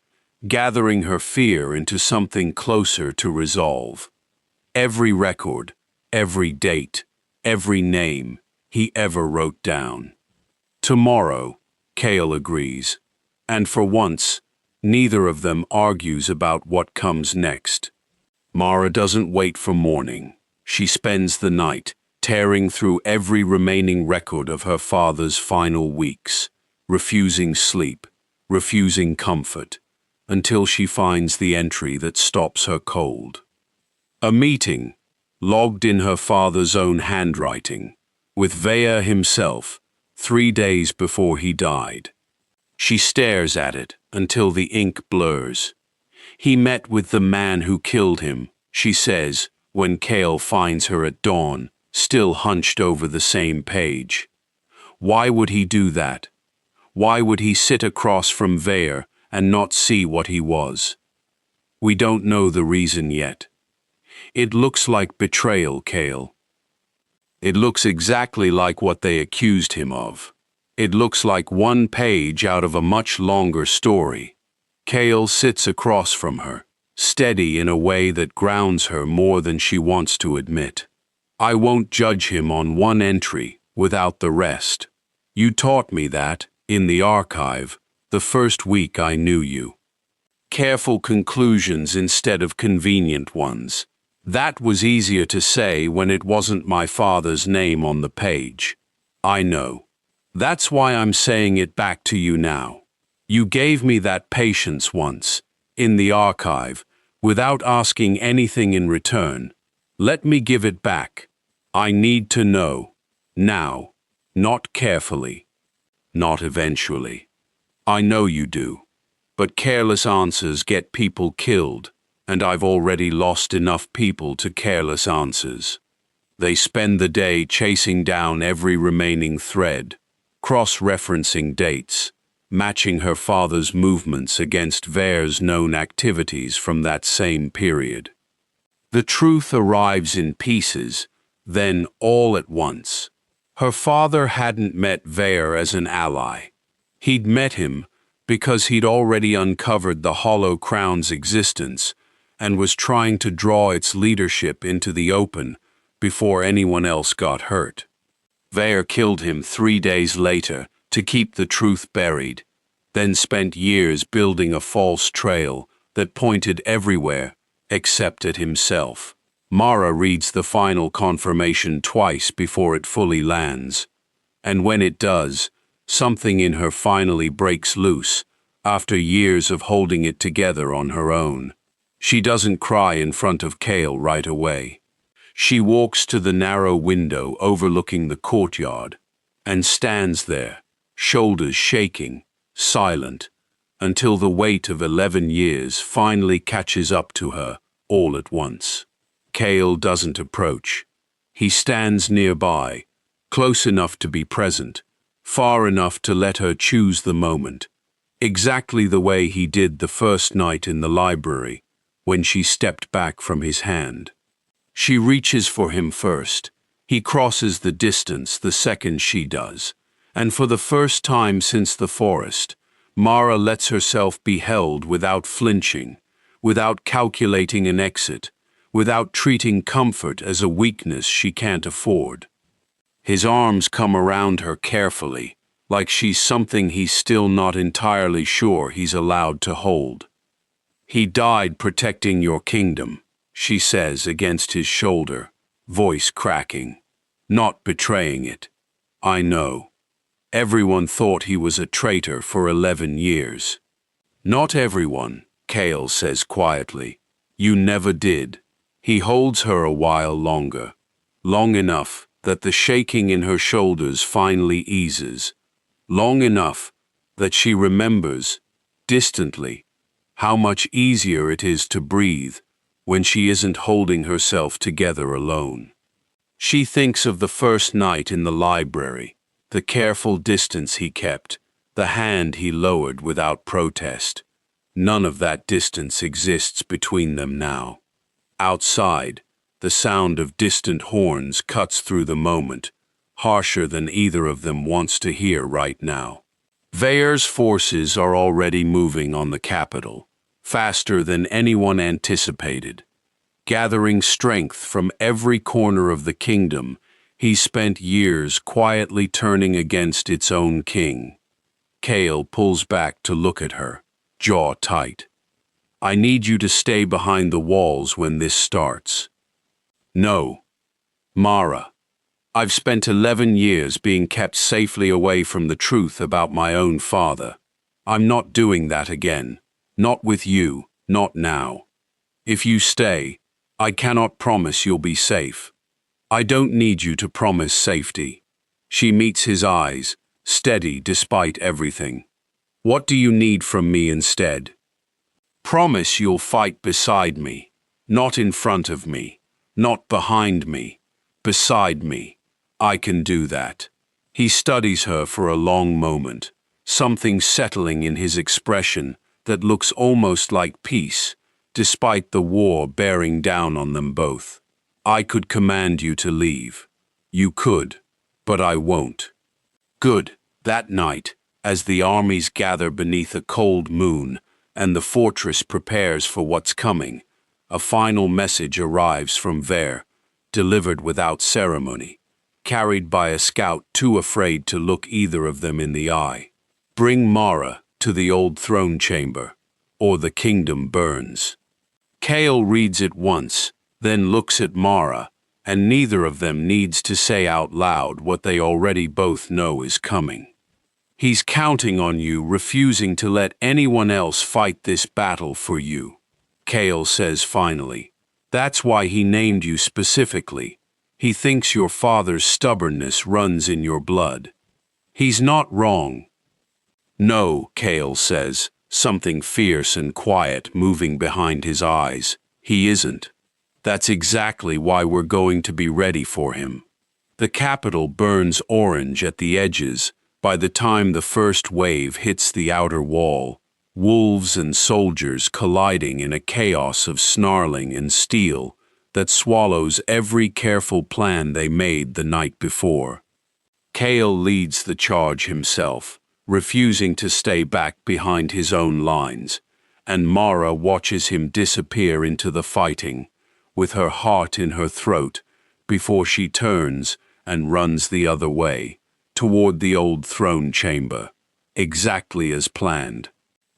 gathering her fear into something closer to resolve. Every record, every date, every name he ever wrote down. Tomorrow, Kael agrees, and for once, neither of them argues about what comes next. Mara doesn't wait for morning. She spends the night, tearing through every remaining record of her father's final weeks, refusing sleep, refusing comfort, until she finds the entry that stops her cold. A meeting, logged in her father's own handwriting, with Vale himself, 3 days before he died. She stares at it until the ink blurs. He met with the man who killed him, she says, when Kael finds her at dawn, still hunched over the same page. Why would he do that? Why would he sit across from Vale and not see what he was? We don't know the reason yet. It looks like betrayal, Kael. It looks exactly like what they accused him of. It looks like one page out of a much longer story. Kael sits across from her, steady in a way that grounds her more than she wants to admit. I won't judge him on one entry without the rest. You taught me that, in the archive, the first week I knew you. Careful conclusions instead of convenient ones. That was easier to say when it wasn't my father's name on the page. I know. That's why I'm saying it back to you now. You gave me that patience once, in the archive, without asking anything in return. Let me give it back. I need to know. Now. Not carefully. Not eventually. I know you do. But careless answers get people killed, and I've already lost enough people to careless answers. They spend the day chasing down every remaining thread, cross-referencing dates, matching her father's movements against Vale's known activities from that same period. The truth arrives in pieces, then all at once. Her father hadn't met Vale as an ally. He'd met him because he'd already uncovered the Hollow Crown's existence and was trying to draw its leadership into the open before anyone else got hurt. Vale killed him 3 days later to keep the truth buried, then spent years building a false trail that pointed everywhere except at himself. Mara reads the final confirmation twice before it fully lands, and when it does, something in her finally breaks loose, after years of holding it together on her own. She doesn't cry in front of Kael right away. She walks to the narrow window overlooking the courtyard and stands there, shoulders shaking, silent, until the weight of 11 years finally catches up to her all at once. Kael doesn't approach. He stands nearby, close enough to be present, far enough to let her choose the moment, exactly the way he did the first night in the library when she stepped back from his hand. She reaches for him first. He crosses the distance the second she does, and for the first time since the forest, Mara lets herself be held without flinching, without calculating an exit, without treating comfort as a weakness she can't afford. His arms come around her carefully, like she's something he's still not entirely sure he's allowed to hold. "He died protecting your kingdom," she says against his shoulder, voice cracking. "Not betraying it. I know. Everyone thought he was a traitor for 11 years. Not everyone," Kael says quietly. "You never did." He holds her a while longer, long enough that the shaking in her shoulders finally eases, long enough that she remembers, distantly, how much easier it is to breathe when she isn't holding herself together alone. She thinks of the first night in the library, the careful distance he kept, the hand he lowered without protest. None of that distance exists between them now. Outside, the sound of distant horns cuts through the moment, harsher than either of them wants to hear right now. Vale's forces are already moving on the capital, faster than anyone anticipated. Gathering strength from every corner of the kingdom, he spent years quietly turning against its own king. Kael pulls back to look at her, jaw tight. "I need you to stay behind the walls when this starts." "No. Mara, I've spent 11 years being kept safely away from the truth about my own father. I'm not doing that again. Not with you, not now. If you stay, I cannot promise you'll be safe. I don't need you to promise safety." She meets his eyes, steady despite everything. "What do you need from me instead?" "Promise you'll fight beside me, not in front of me, not behind me, beside me. I can do that." He studies her for a long moment, something settling in his expression that looks almost like peace, despite the war bearing down on them both. "I could command you to leave. You could, but I won't." Good. That night, as the armies gather beneath a cold moon and the fortress prepares for what's coming, a final message arrives from Vale, delivered without ceremony, carried by a scout too afraid to look either of them in the eye. "Bring Mara to the old throne chamber, or the kingdom burns." Kael reads it once, then looks at Mara, and neither of them needs to say out loud what they already both know is coming. "He's counting on you, refusing to let anyone else fight this battle for you," Kael says finally. "That's why he named you specifically. He thinks your father's stubbornness runs in your blood." "He's not wrong." "No," Kael says, something fierce and quiet moving behind his eyes. "He isn't. That's exactly why we're going to be ready for him." The capital burns orange at the edges by the time the first wave hits the outer wall, wolves and soldiers colliding in a chaos of snarling and steel that swallows every careful plan they made the night before. Kael leads the charge himself, refusing to stay back behind his own lines, and Mara watches him disappear into the fighting, with her heart in her throat, before she turns and runs the other way, toward the old throne chamber, exactly as planned.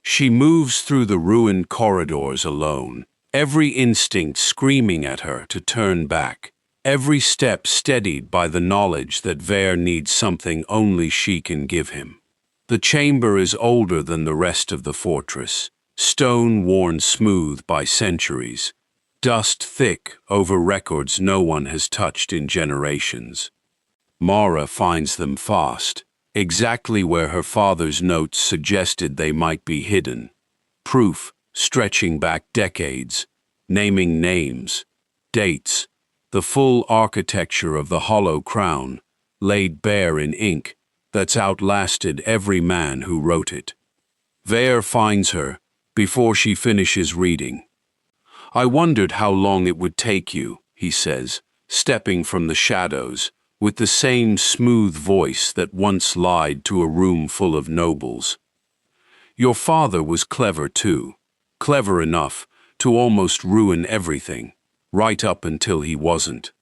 She moves through the ruined corridors alone, every instinct screaming at her to turn back, every step steadied by the knowledge that Vale needs something only she can give him. The chamber is older than the rest of the fortress, stone worn smooth by centuries, dust thick over records no one has touched in generations. Mara finds them fast, exactly where her father's notes suggested they might be hidden. Proof stretching back decades, naming names, dates, the full architecture of the hollow crown, laid bare in ink that's outlasted every man who wrote it. Vale finds her before she finishes reading. "I wondered how long it would take you," he says, stepping from the shadows, with the same smooth voice that once lied to a room full of nobles. "Your father was clever too, clever enough to almost ruin everything, right up until he wasn't.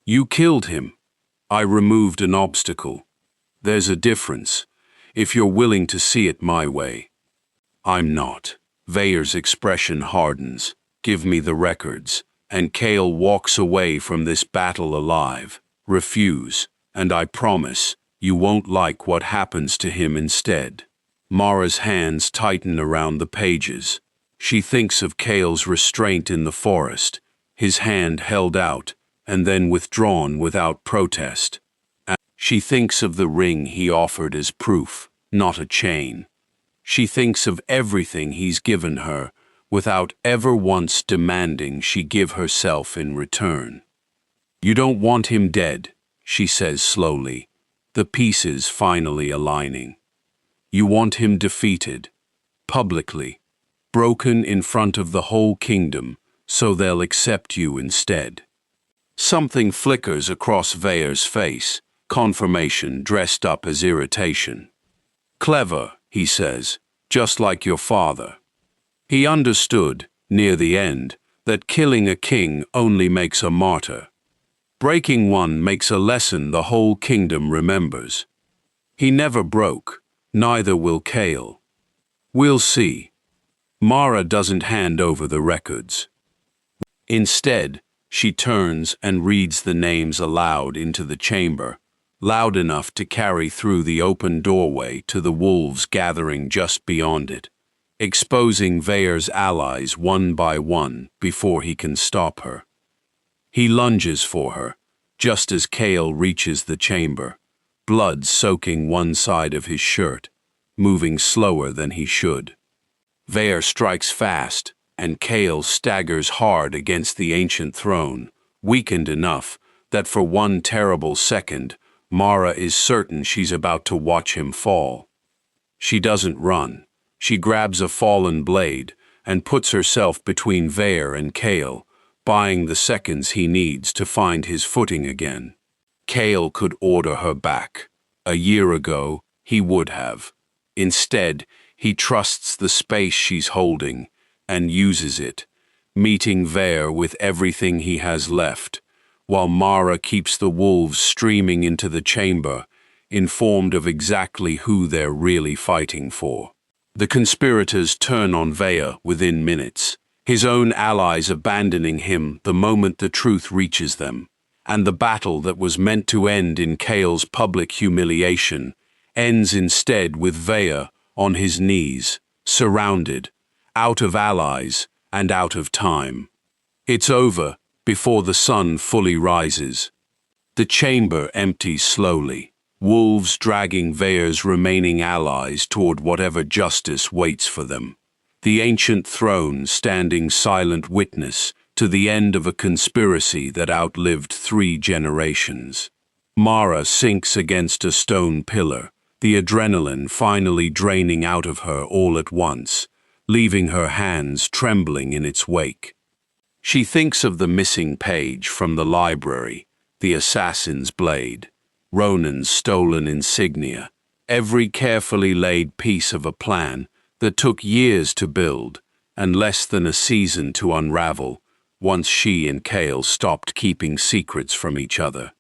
You killed him. I removed an obstacle. There's a difference, if you're willing to see it my way." "I'm not." Vale's expression hardens. "Give me the records." And Kael walks away from this battle alive. "Refuse, and I promise you won't like what happens to him instead." Mara's hands tighten around the pages. She thinks of Kael's restraint in the forest, his hand held out and then withdrawn without protest. And she thinks of the ring he offered as proof, not a chain. She thinks of everything he's given her without ever once demanding she give herself in return. "You don't want him dead," she says slowly, the pieces finally aligning. "You want him defeated, publicly, broken in front of the whole kingdom, so they'll accept you instead." Something flickers across Vale's face, confirmation dressed up as irritation. "Clever," he says, "just like your father." He understood, near the end, that killing a king only makes a martyr. Breaking one makes a lesson the whole kingdom remembers. He never broke, neither will Kael. "We'll see." Mara doesn't hand over the records. Instead, she turns and reads the names aloud into the chamber, loud enough to carry through the open doorway to the wolves gathering just beyond it, exposing Vale's allies one by one before he can stop her. He lunges for her, just as Kael reaches the chamber, blood soaking one side of his shirt, moving slower than he should. Vale strikes fast, and Kael staggers hard against the ancient throne, weakened enough that for one terrible second, Mara is certain she's about to watch him fall. She doesn't run. She grabs a fallen blade and puts herself between Vale and Kael, buying the seconds he needs to find his footing again. Kael could order her back. A year ago, he would have. Instead, he trusts the space she's holding and uses it, meeting Vale with everything he has left, while Mara keeps the wolves streaming into the chamber, informed of exactly who they're really fighting for. The conspirators turn on Vale within minutes, his own allies abandoning him the moment the truth reaches them, and the battle that was meant to end in Kael's public humiliation ends instead with Vale on his knees, surrounded, out of allies and out of time. It's over before the sun fully rises. The chamber empties slowly, wolves dragging Vale's remaining allies toward whatever justice waits for them. The ancient throne standing silent witness to the end of a conspiracy that outlived 3 generations. Mara sinks against a stone pillar, the adrenaline finally draining out of her all at once, leaving her hands trembling in its wake. She thinks of the missing page from the library, the assassin's blade, Ronan's stolen insignia, every carefully laid piece of a plan that took years to build and less than a season to unravel once she and Kael stopped keeping secrets from each other.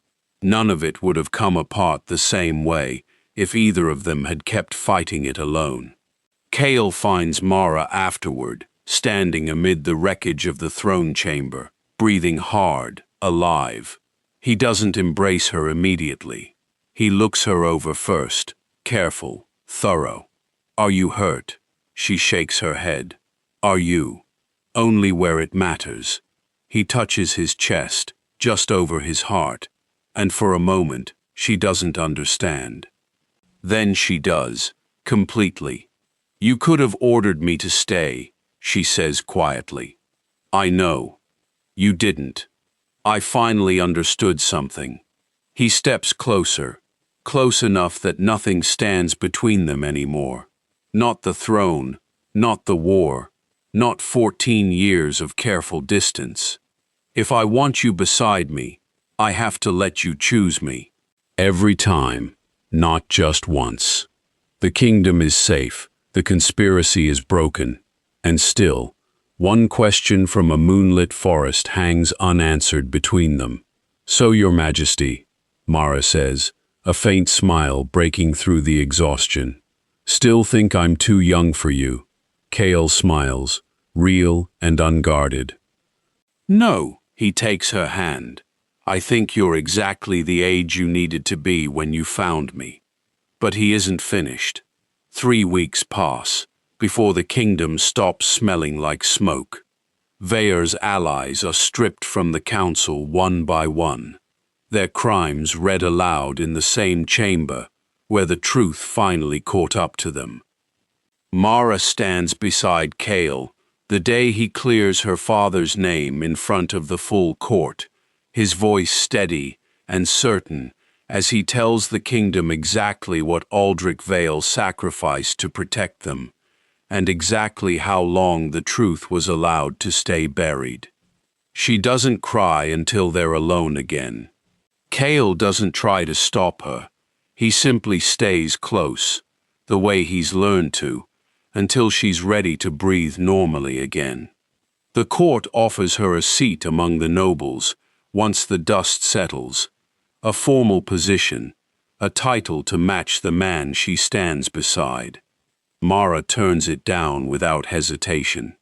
None of it would have come apart the same way if either of them had kept fighting it alone. Kael finds Mara afterward, standing amid the wreckage of the throne chamber, breathing hard, alive. He doesn't embrace her immediately. He looks her over first, careful, thorough. Are you hurt? She shakes her head. Are you? Only where it matters. He touches his chest, just over his heart, and for a moment, she doesn't understand. Then she does, completely. You could have ordered me to stay, she says quietly. I know. You didn't. I finally understood something. He steps closer, close enough that nothing stands between them anymore. Not the throne, not the war, not 14 years of careful distance. If I want you beside me, I have to let you choose me. Every time, not just once. The kingdom is safe, the conspiracy is broken, and still, one question from a moonlit forest hangs unanswered between them. So, Your Majesty, Mara says, a faint smile breaking through the exhaustion. Still think I'm too young for you. Kael smiles, real and unguarded. No, he takes her hand. I think you're exactly the age you needed to be when you found me. But he isn't finished. 3 weeks pass before the kingdom stops smelling like smoke. Vale's allies are stripped from the council one by one, their crimes read aloud in the same chamber where the truth finally caught up to them. Mara stands beside Kael the day he clears her father's name in front of the full court, his voice steady and certain as he tells the kingdom exactly what Aldrich Vale sacrificed to protect them, and exactly how long the truth was allowed to stay buried. She doesn't cry until they're alone again. Kael doesn't try to stop her. He simply stays close, the way he's learned to, until she's ready to breathe normally again. The court offers her a seat among the nobles once the dust settles, a formal position, a title to match the man she stands beside. Mara turns it down without hesitation.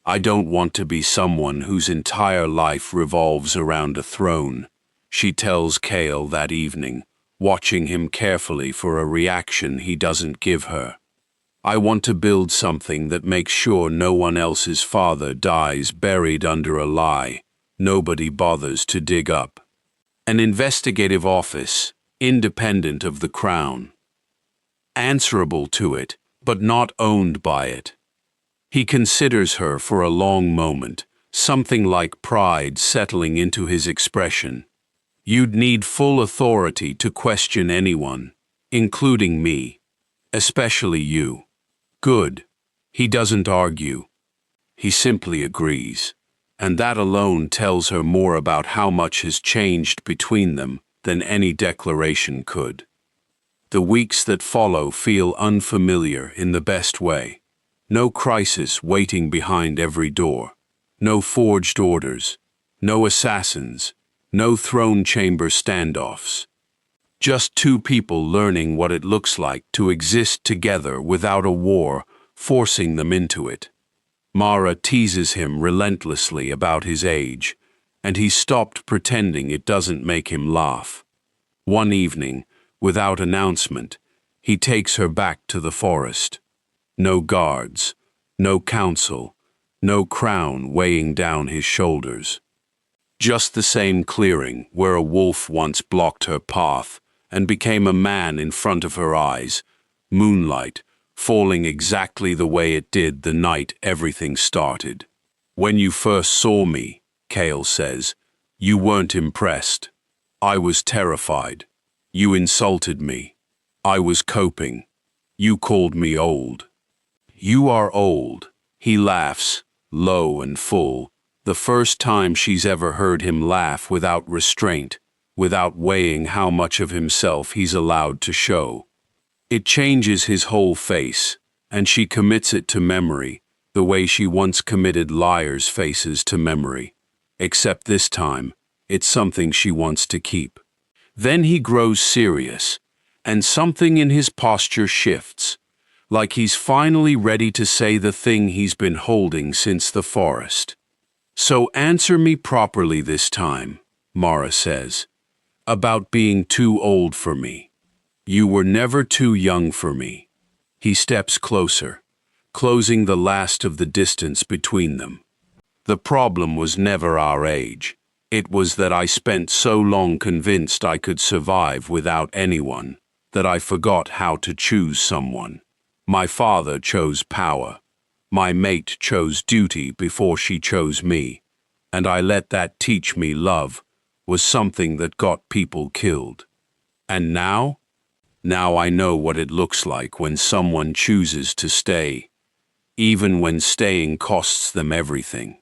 I don't want to be someone whose entire life revolves around a throne, she tells Kael that evening, watching him carefully for a reaction he doesn't give her. I want to build something that makes sure no one else's father dies buried under a lie nobody bothers to dig up. An investigative office, independent of the crown. Answerable to it, but not owned by it. He considers her for a long moment, something like pride settling into his expression. You'd need full authority to question anyone, including me, especially you. Good. He doesn't argue. He simply agrees, and that alone tells her more about how much has changed between them than any declaration could. The weeks that follow feel unfamiliar in the best way. No crisis waiting behind every door. No forged orders. No assassins. No throne chamber standoffs. Just two people learning what it looks like to exist together without a war forcing them into it. Mara teases him relentlessly about his age, and he's stopped pretending it doesn't make him laugh. One evening, without announcement, he takes her back to the forest. No guards, no council, no crown weighing down his shoulders. Just the same clearing where a wolf once blocked her path and became a man in front of her eyes, moonlight falling exactly the way it did the night everything started. When you first saw me, Kael says, you weren't impressed. I was terrified. You insulted me. I was coping. You called me old. You are old. He laughs, low and full, the first time she's ever heard him laugh without restraint, without weighing how much of himself he's allowed to show. It changes his whole face, and she commits it to memory, the way she once committed liars' faces to memory. Except this time, it's something she wants to keep. Then he grows serious, and something in his posture shifts, like he's finally ready to say the thing he's been holding since the forest. So answer me properly this time, Mara says, about being too old for me. You were never too young for me. He steps closer, closing the last of the distance between them. The problem was never our age. It was that I spent so long convinced I could survive without anyone, that I forgot how to choose someone. My father chose power. My mate chose duty before she chose me, and I let that teach me love was something that got people killed. And now? Now I know what it looks like when someone chooses to stay, even when staying costs them everything.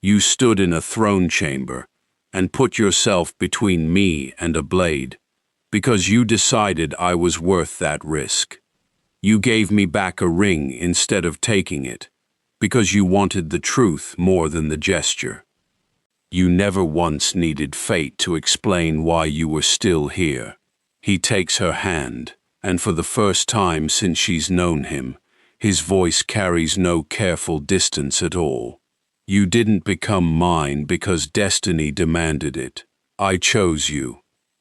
You stood in a throne chamber and put yourself between me and a blade, because you decided I was worth that risk. You gave me back a ring instead of taking it, because you wanted the truth more than the gesture. You never once needed fate to explain why you were still here. He takes her hand, and for the first time since she's known him, his voice carries no careful distance at all. You didn't become mine because destiny demanded it. I chose you.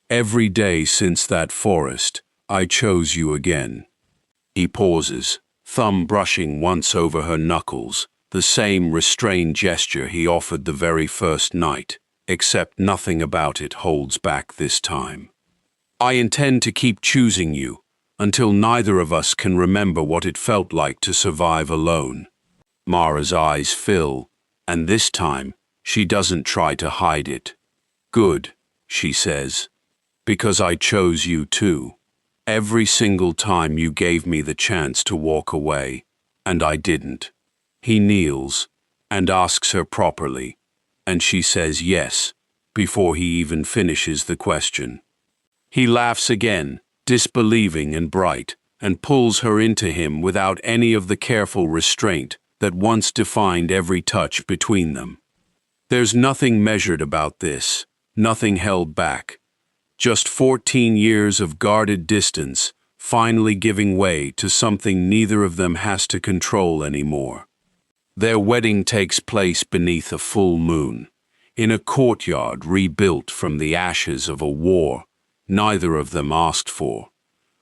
Every day since that forest, I chose you again. He pauses, thumb brushing once over her knuckles, the same restrained gesture he offered the very first night, except nothing about it holds back this time. I intend to keep choosing you, until neither of us can remember what it felt like to survive alone. Mara's eyes fill, and this time, she doesn't try to hide it. Good, she says, because I chose you too. Every single time you gave me the chance to walk away, and I didn't. He kneels and asks her properly, and she says yes, before he even finishes the question. He laughs again, disbelieving and bright, and pulls her into him without any of the careful restraint that once defined every touch between them. There's nothing measured about this, nothing held back. Just 14 years of guarded distance, finally giving way to something neither of them has to control anymore. Their wedding takes place beneath a full moon, in a courtyard rebuilt from the ashes of a war neither of them asked for.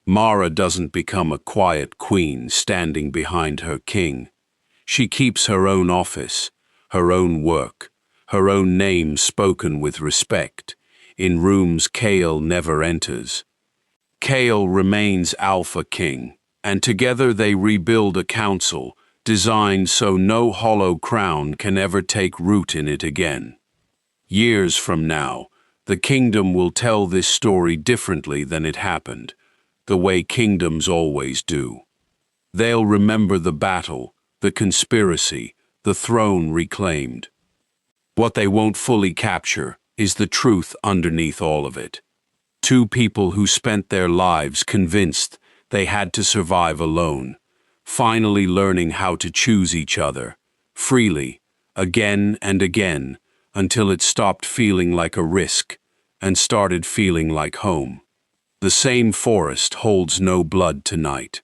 Mara doesn't become a quiet queen standing behind her king. She keeps her own office, her own work, her own name spoken with respect, in rooms Kael never enters. Kael remains Alpha King, and together they rebuild a council designed so no hollow crown can ever take root in it again. Years from now, the kingdom will tell this story differently than it happened, the way kingdoms always do. They'll remember the battle, the conspiracy, the throne reclaimed. What they won't fully capture is the truth underneath all of it. Two people who spent their lives convinced they had to survive alone, finally learning how to choose each other, freely, again and again, until it stopped feeling like a risk and started feeling like home. The same forest holds no blood tonight.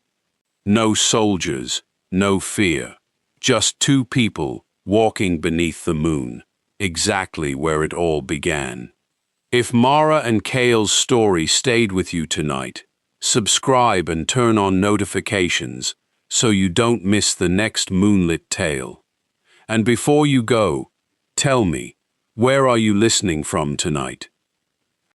No soldiers, no fear. Just two people walking beneath the moon, exactly where it all began. If Mara and Kael's story stayed with you tonight, subscribe and turn on notifications so you don't miss the next moonlit tale. And before you go, tell me, where are you listening from tonight?